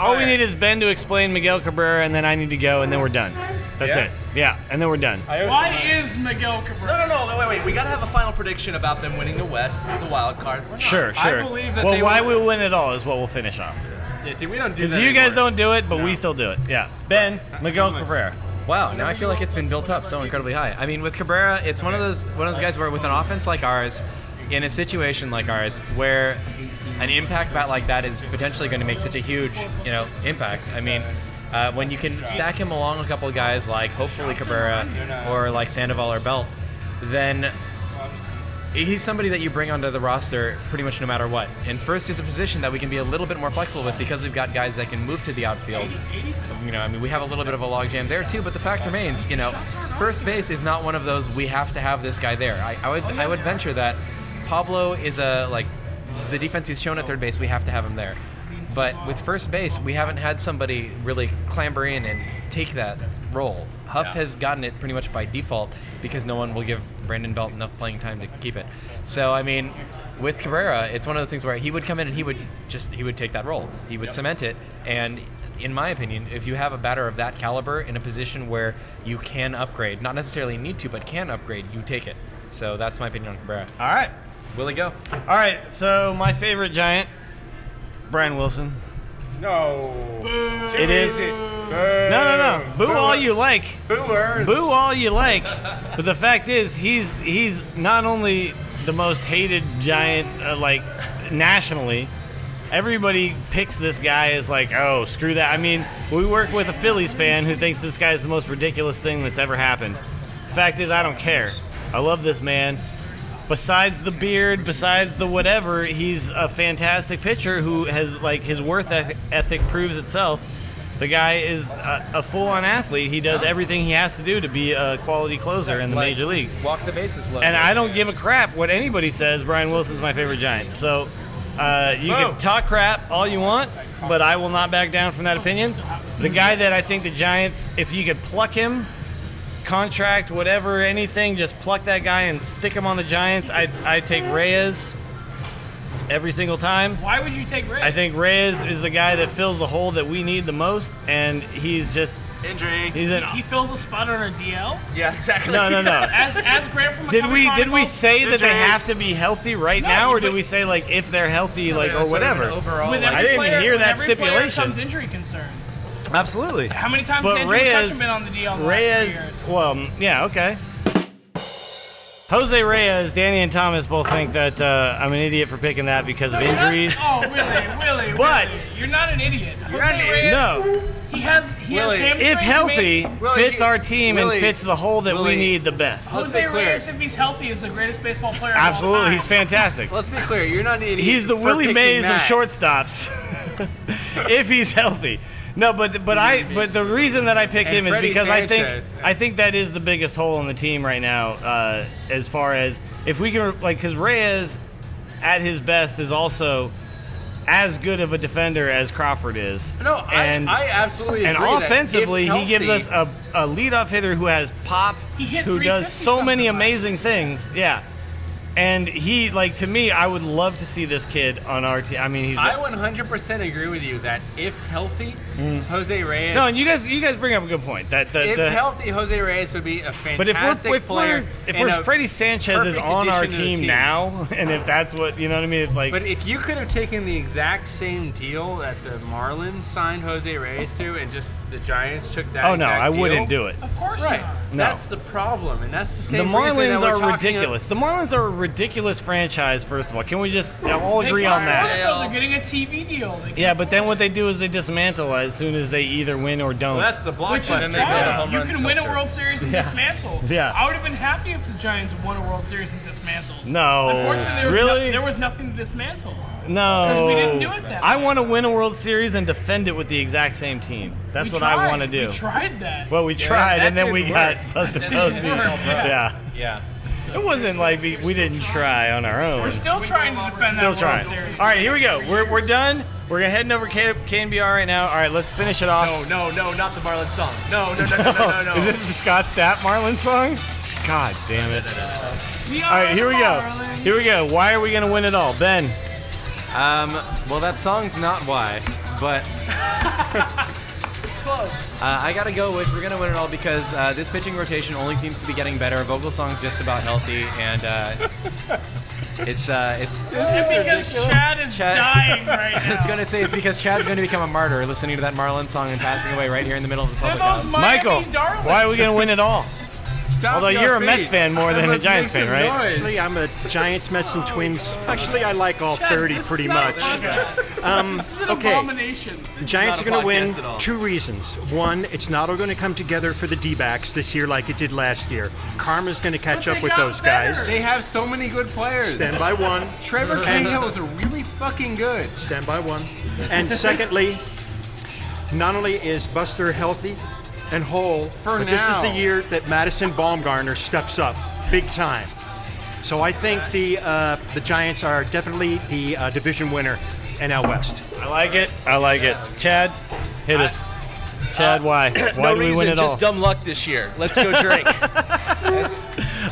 all we need is Ben to explain Miguel Cabrera, and then I need to go, and then we're done. That's Yeah? it. Yeah, and then we're done. Why is Miguel Cabrera? No, wait. We gotta have a final prediction about them winning the West, the wild card. We're not. Sure. believe that well, they why will- we'll win it all is what we'll finish off. Yeah, see, we don't do Because that you guys anymore. don't do it, but we No. still do it. Yeah. Ben, Miguel Cabrera. Wow, now I feel like it's been built up so incredibly high. I mean, with Cabrera, it's one of those guys where with an offense like ours, in a situation like ours, where an impact bat like that is potentially going to make such a huge, impact. I mean, when you can stack him along a couple of guys like hopefully Cabrera or like Sandoval or Belt, then he's somebody that you bring onto the roster pretty much no matter what. And first is a position that we can be a little bit more flexible with because we've got guys that can move to the outfield. We have a little bit of a logjam there too, but the fact remains, first base is not one of those we have to have this guy there. I would venture that Pablo is the defense he's shown at third base, we have to have him there. But with first base, we haven't had somebody really clamber in and take that role. Huff has gotten it pretty much by default because no one will give Brandon Belt enough playing time to keep it. So, I mean, with Cabrera, it's one of those things where he would come in and he would take that role. He would cement it. And in my opinion, if you have a batter of that caliber in a position where you can upgrade, not necessarily need to, but can upgrade, you take it. So that's my opinion on Cabrera. All right. Willie, go. All right, so my favorite Giant, Brian Wilson. No. It is. No. Boo all you like. Boomers. Boo all you like. But the fact is, he's not only the most hated Giant, nationally. Everybody picks this guy as like, oh, screw that. I mean, we work with a Phillies fan who thinks this guy is the most ridiculous thing that's ever happened. The fact is, I don't care. I love this man. Besides the beard, besides the whatever, he's a fantastic pitcher who has, his worth ethic proves itself. The guy is a full-on athlete. He does everything he has to do to be a quality closer in the major leagues. Walk the bases low. And I don't give a crap what anybody says. Brian Wilson's my favorite Giant. So you can talk crap all you want, but I will not back down from that opinion. The guy that I think the Giants, if you could pluck him, contract, whatever, anything, just pluck that guy and stick him on the Giants, I'd take Reyes every single time. Why would you take Reyes? I think Reyes is the guy that fills the hole that we need the most, and he's just Injury. He fills a spot on our DL. Yeah, exactly. No. As Grant from Did we Chronicle, say that they have to be healthy right now, or did we say if they're healthy, or whatever? Overall, with I every didn't player, hear that with every player stipulation. comes injury concerns. Absolutely. How many times But has Andrew McCutcheon been on the DL in the last 3 years? Well, yeah, okay. Jose Reyes, Danny and Thomas both think that I'm an idiot for picking that because of injuries. Willie. But You're not an idiot. You're not an idiot. No. He has hamstrings. If healthy, Willie, fits our team and fits the hole that we Willie, need the best. Jose Reyes, if he's healthy, is the greatest baseball player of all Absolutely, time. he's fantastic. Let's be clear. You're not an idiot. He's the for Willie picking Mays of that. shortstops. If he's healthy. No, but the reason that I picked And him is Freddie because Sanchez. I think that is the biggest hole in the team right now, as far as if we can because Reyes at his best is also as good of a defender as Crawford is. No, and I absolutely and agree that offensively if he gives us healthy- a leadoff hitter who has pop, He hit who does 350 so many something amazing things. Yeah. And he, to me, I would love to see this kid on our team. I mean, he's. I 100% agree with you that if healthy, Jose Reyes. No, and you guys bring up a good point. That if healthy, Jose Reyes would be a fantastic but if player. we're Freddie Sanchez is perfect on our addition to the team now, and if that's what you know what I mean, it's like. But if you could have taken the exact same deal that the Marlins signed Jose Reyes to, and just the Giants took that. Oh no, exact I deal, wouldn't do it. Of course Right. not. No. That's the problem, and that's the The same reason that Marlins we're are talking ridiculous. The Marlins are a ridiculous franchise. First of all, can we just all They agree on fired that? Sale. They're getting a TV deal. They Yeah, but then what they do is they dismantle as soon as they either win or don't. Well, that's the Which is blockbuster. they build a fine. home You run can win a sculpture. World Series and Yeah. dismantle. Yeah. I would have been happy if the Giants won a World Series and dismantled. No. Unfortunately, there was nothing to dismantle. No. Because we didn't do it that I way. want to win a World Series and defend it with the exact same team. That's what I want to do. We tried that. Well, we tried, that and then we didn't got work. busted. didn't work, Yeah. Yeah. It wasn't like we didn't try on our own. We're still trying to defend Still that trying. World Series. All right, here we go. We're done. We're gonna heading over KNBR right now. All right, let's finish it off. No, not the Marlin song. No. Is this the Scott Stapp Marlin song? God damn it. We All right, here we go. Marlins. Here we go. Why are we gonna win it all, Ben? Well, that song's not why, but It's close. I gotta go with we're gonna win it all because this pitching rotation only seems to be getting better. Vogel song's just about healthy, and it's Because Chad is dying right I was now. gonna say it's because Chad's going to become a martyr listening to that Marlin song and passing away right here in the middle of the They're public those house. Miami Michael, darlings. why are we gonna win it all? Stop Although your you're a feet. Mets fan more than a Let's Giants make fan, some right? noise. Actually, I'm a Giants, Mets, and Twins. Actually, I like all Chad, 30 this is pretty not a much. podcast. This is an okay. abomination. The Giants are Not a going to podcast at all. win 2 reasons. One, it's not all going to come together for the D-backs this year like it did last year. Karma's going to catch But up they with got those better. guys. They have so many good players. Stand by one. Trevor Cahill is really fucking good. Stand by one. And secondly, not only is Buster healthy and whole, but this is the now. year that Madison Bumgarner steps up big time. So I think the Giants are definitely the division winner NL West. I like it. I like it. Chad, hit us. Chad, why? Why No do we reason, win it just all? dumb luck this year. Let's go drink.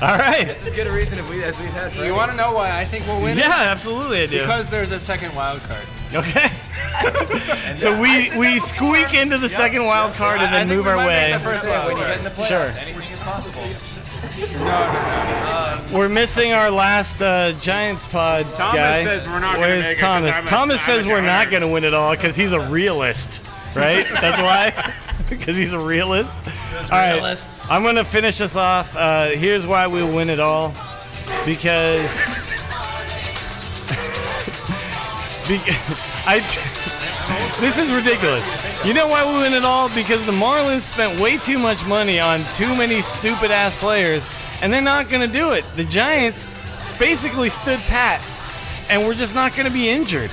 All right. It's as good a reason as we've had. You want to know why I think we'll win? Yeah, absolutely I do. Because there's a second wild card. Okay. So we squeak into the second wild card and I then think move we our might way. make the first when wild you get card. in the playoffs, Sure. anything is possible. We're missing our last Giants pod Thomas guy. says we're not gonna Where's make it 'cause Thomas? I'm a- Thomas I'm says a we're not downer. going to win it all because he's a realist, right? That's why? Because he's a realist? All right, realists. I'm going to finish us off. Here's why we win it all. Because... This is ridiculous. You know why we win it all? Because the Marlins spent way too much money on too many stupid-ass players, and they're not going to do it. The Giants basically stood pat, and we're just not going to be injured.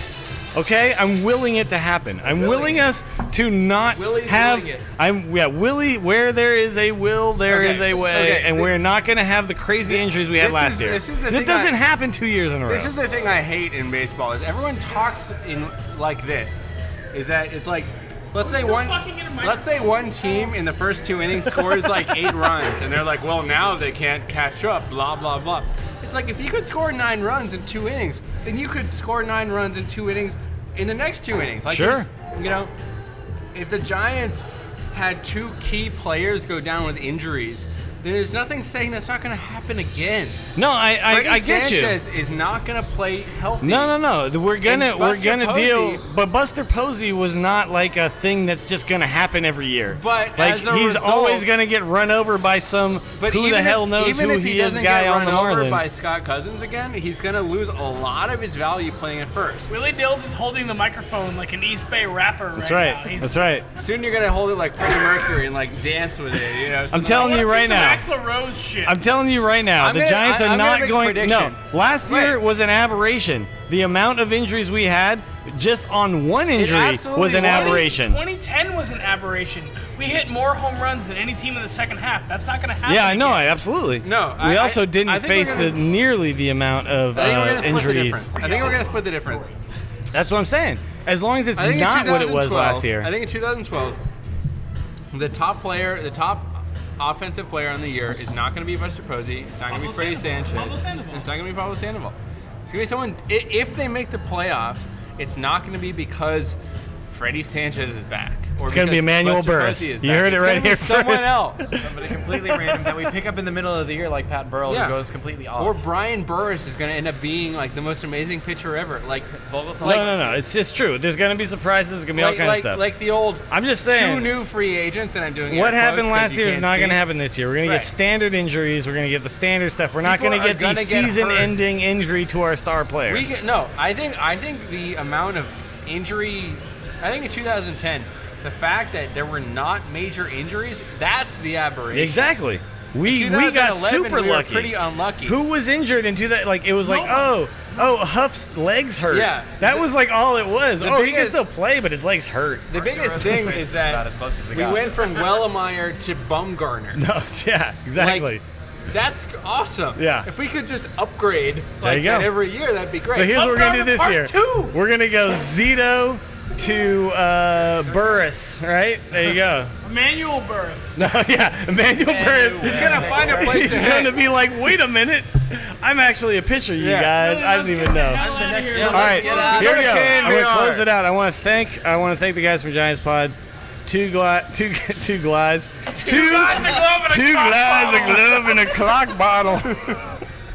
Okay? I'm willing it to happen. I'm willing us to not Willie's have... willing it. Willie, where there is a will, there is a way, and we're not going to have the crazy injuries we had last year. This is the It thing doesn't happen 2 years in a row. This is the thing I hate in baseball is everyone talks in like this. Is that it's like let's say one team in the first 2 innings scores like 8 runs and they're like, well, now they can't catch up, blah blah blah. It's like if you could score 9 runs in 2 innings, then you could score 9 runs in 2 innings in the next 2 innings. Like Sure. you know, if the Giants had 2 key players go down with injuries, then there's nothing saying that's not going to happen again. No, I get Sanchez is not going to play healthy. No. We're gonna Buster deal. Posey- But Buster Posey was not like a thing that's just gonna happen every year. But like as a he's result- always gonna get run over by some But who the even hell if- knows even who if he is doesn't guy get on the run over Marlins. by Scott Cousins again, he's gonna lose a lot of his value playing at first. Willie Dills is holding the microphone like an East Bay rapper. That's right. right. Now. He's- That's right. Soon you're gonna hold it like Freddie Mercury and like dance with it. You know. I'm telling I you wanna right see now. some Axl Rose shit. I'm telling you right now, I'm the gonna- Giants are I'm gonna not make a going. prediction. No, last year Right. was an aberration. The amount of injuries we had just on one injury absolutely was an was. aberration. 2010 was an aberration. We hit more home runs than any team in the second half. That's not going to happen. Yeah, I know. again. I absolutely. No, we I- also I didn't think face we're gonna- nearly the amount of I think we're gonna split the injuries. difference. I think we're gonna split the difference. That's what I'm saying. As long as it's I think in not what it was 2012 last year. I think in 2012, the top offensive player on the year is not going to be Buster Posey. It's not going to be Freddie Sanchez. Pablo Sandoval. It's not going to be Pablo Sandoval. It's going to be someone. If they make the playoffs, it's not going to be because Freddie Sanchez is back. Or It's gonna be because Emmanuel Buster Burris. Posey is You back. heard it It's right gonna be here someone first. else. Somebody completely random that we pick up in the middle of the year, like Pat Burrell, Yeah. who goes completely off. Or Brian Burris is going to end up being like the most amazing pitcher ever. Like Vogelsong. No. It's just true. There's gonna be surprises. There's gonna be all kinds of stuff. Like the old. I'm just saying. 2 new free agents, and I'm doing What air happened quotes 'cause last you year is can't not see. going to happen this year. We're going to Right. get standard injuries. We're going to get the standard stuff. We're not People going to are get the gonna get hurt. season-ending injury to our star players. I think the amount of injury. I think in 2010, the fact that there were not major injuries, that's the aberration. Exactly. We In got 2011, super we were lucky. pretty unlucky. Who was injured in that? Like it was like Huff's legs hurt. Yeah. That was like all it was. the He can biggest- still play, but his legs hurt. The biggest thing It's is about that as close as we we got. went from Wellemeyer to Bumgarner. No, yeah, exactly. Like, that's awesome. Yeah. If we could just upgrade There like you go. that every year, that'd be great. So here's what we're gonna do this Part year. 2. We're gonna go Zito to Burris. Right there you go. Emmanuel Burris. No, yeah, Emmanuel Burris. He's gonna find a place He's to going to hit. be like, wait a minute, I'm actually a pitcher, you Yeah. guys. I didn't even know. I'm the next All right, get out. here we Go go. to I'm gonna KNBR. close it out. I want to thank the guys from Giants Pod. Two glides, Two guys a glove and a two glides, a glove, and a clock clock bottle. bottle.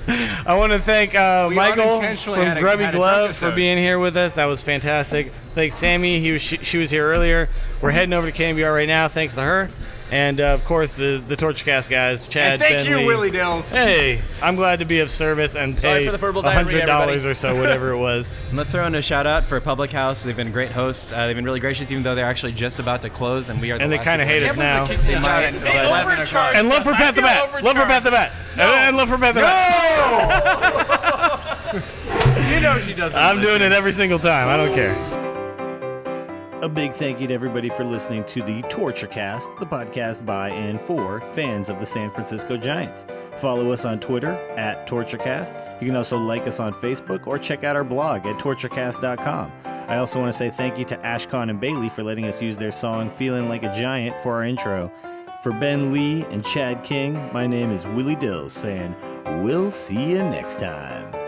I want to thank Michael unintentionally from had a Grubby drunk Glove episode. for being here with us. That was fantastic. Thanks Sammy. She was here earlier. We're heading over to KNBR right now. Thanks to her. And, of course, the TortureCast guys, Chad, And thank Ben you, Lee. Willie Dills. Hey, I'm glad to be of service and Sorry pay for the verbal diarrhea, $100 everybody. or so, whatever it was. Let's throw in a shout out for Public House. They've been great hosts. They've been really gracious, even though they're actually just about to close, and we are. And they kind of hate us now. They might, might, but- Overcharged And love for us. Pat the I feel Bat. Love for Pat the Bat. overcharged. And love for Pat the Bat. You know she doesn't. I'm doing it every single time. I don't care. A big thank you to everybody for listening to the TortureCast, the podcast by and for fans of the San Francisco Giants. Follow us on Twitter at TortureCast. You can also like us on Facebook or check out our blog at TortureCast.com. I also want to say thank you to Ashcon and Bailey for letting us use their song Feeling Like a Giant for our intro. For Ben Lee and Chad King, my name is Willie Dills saying, we'll see you next time.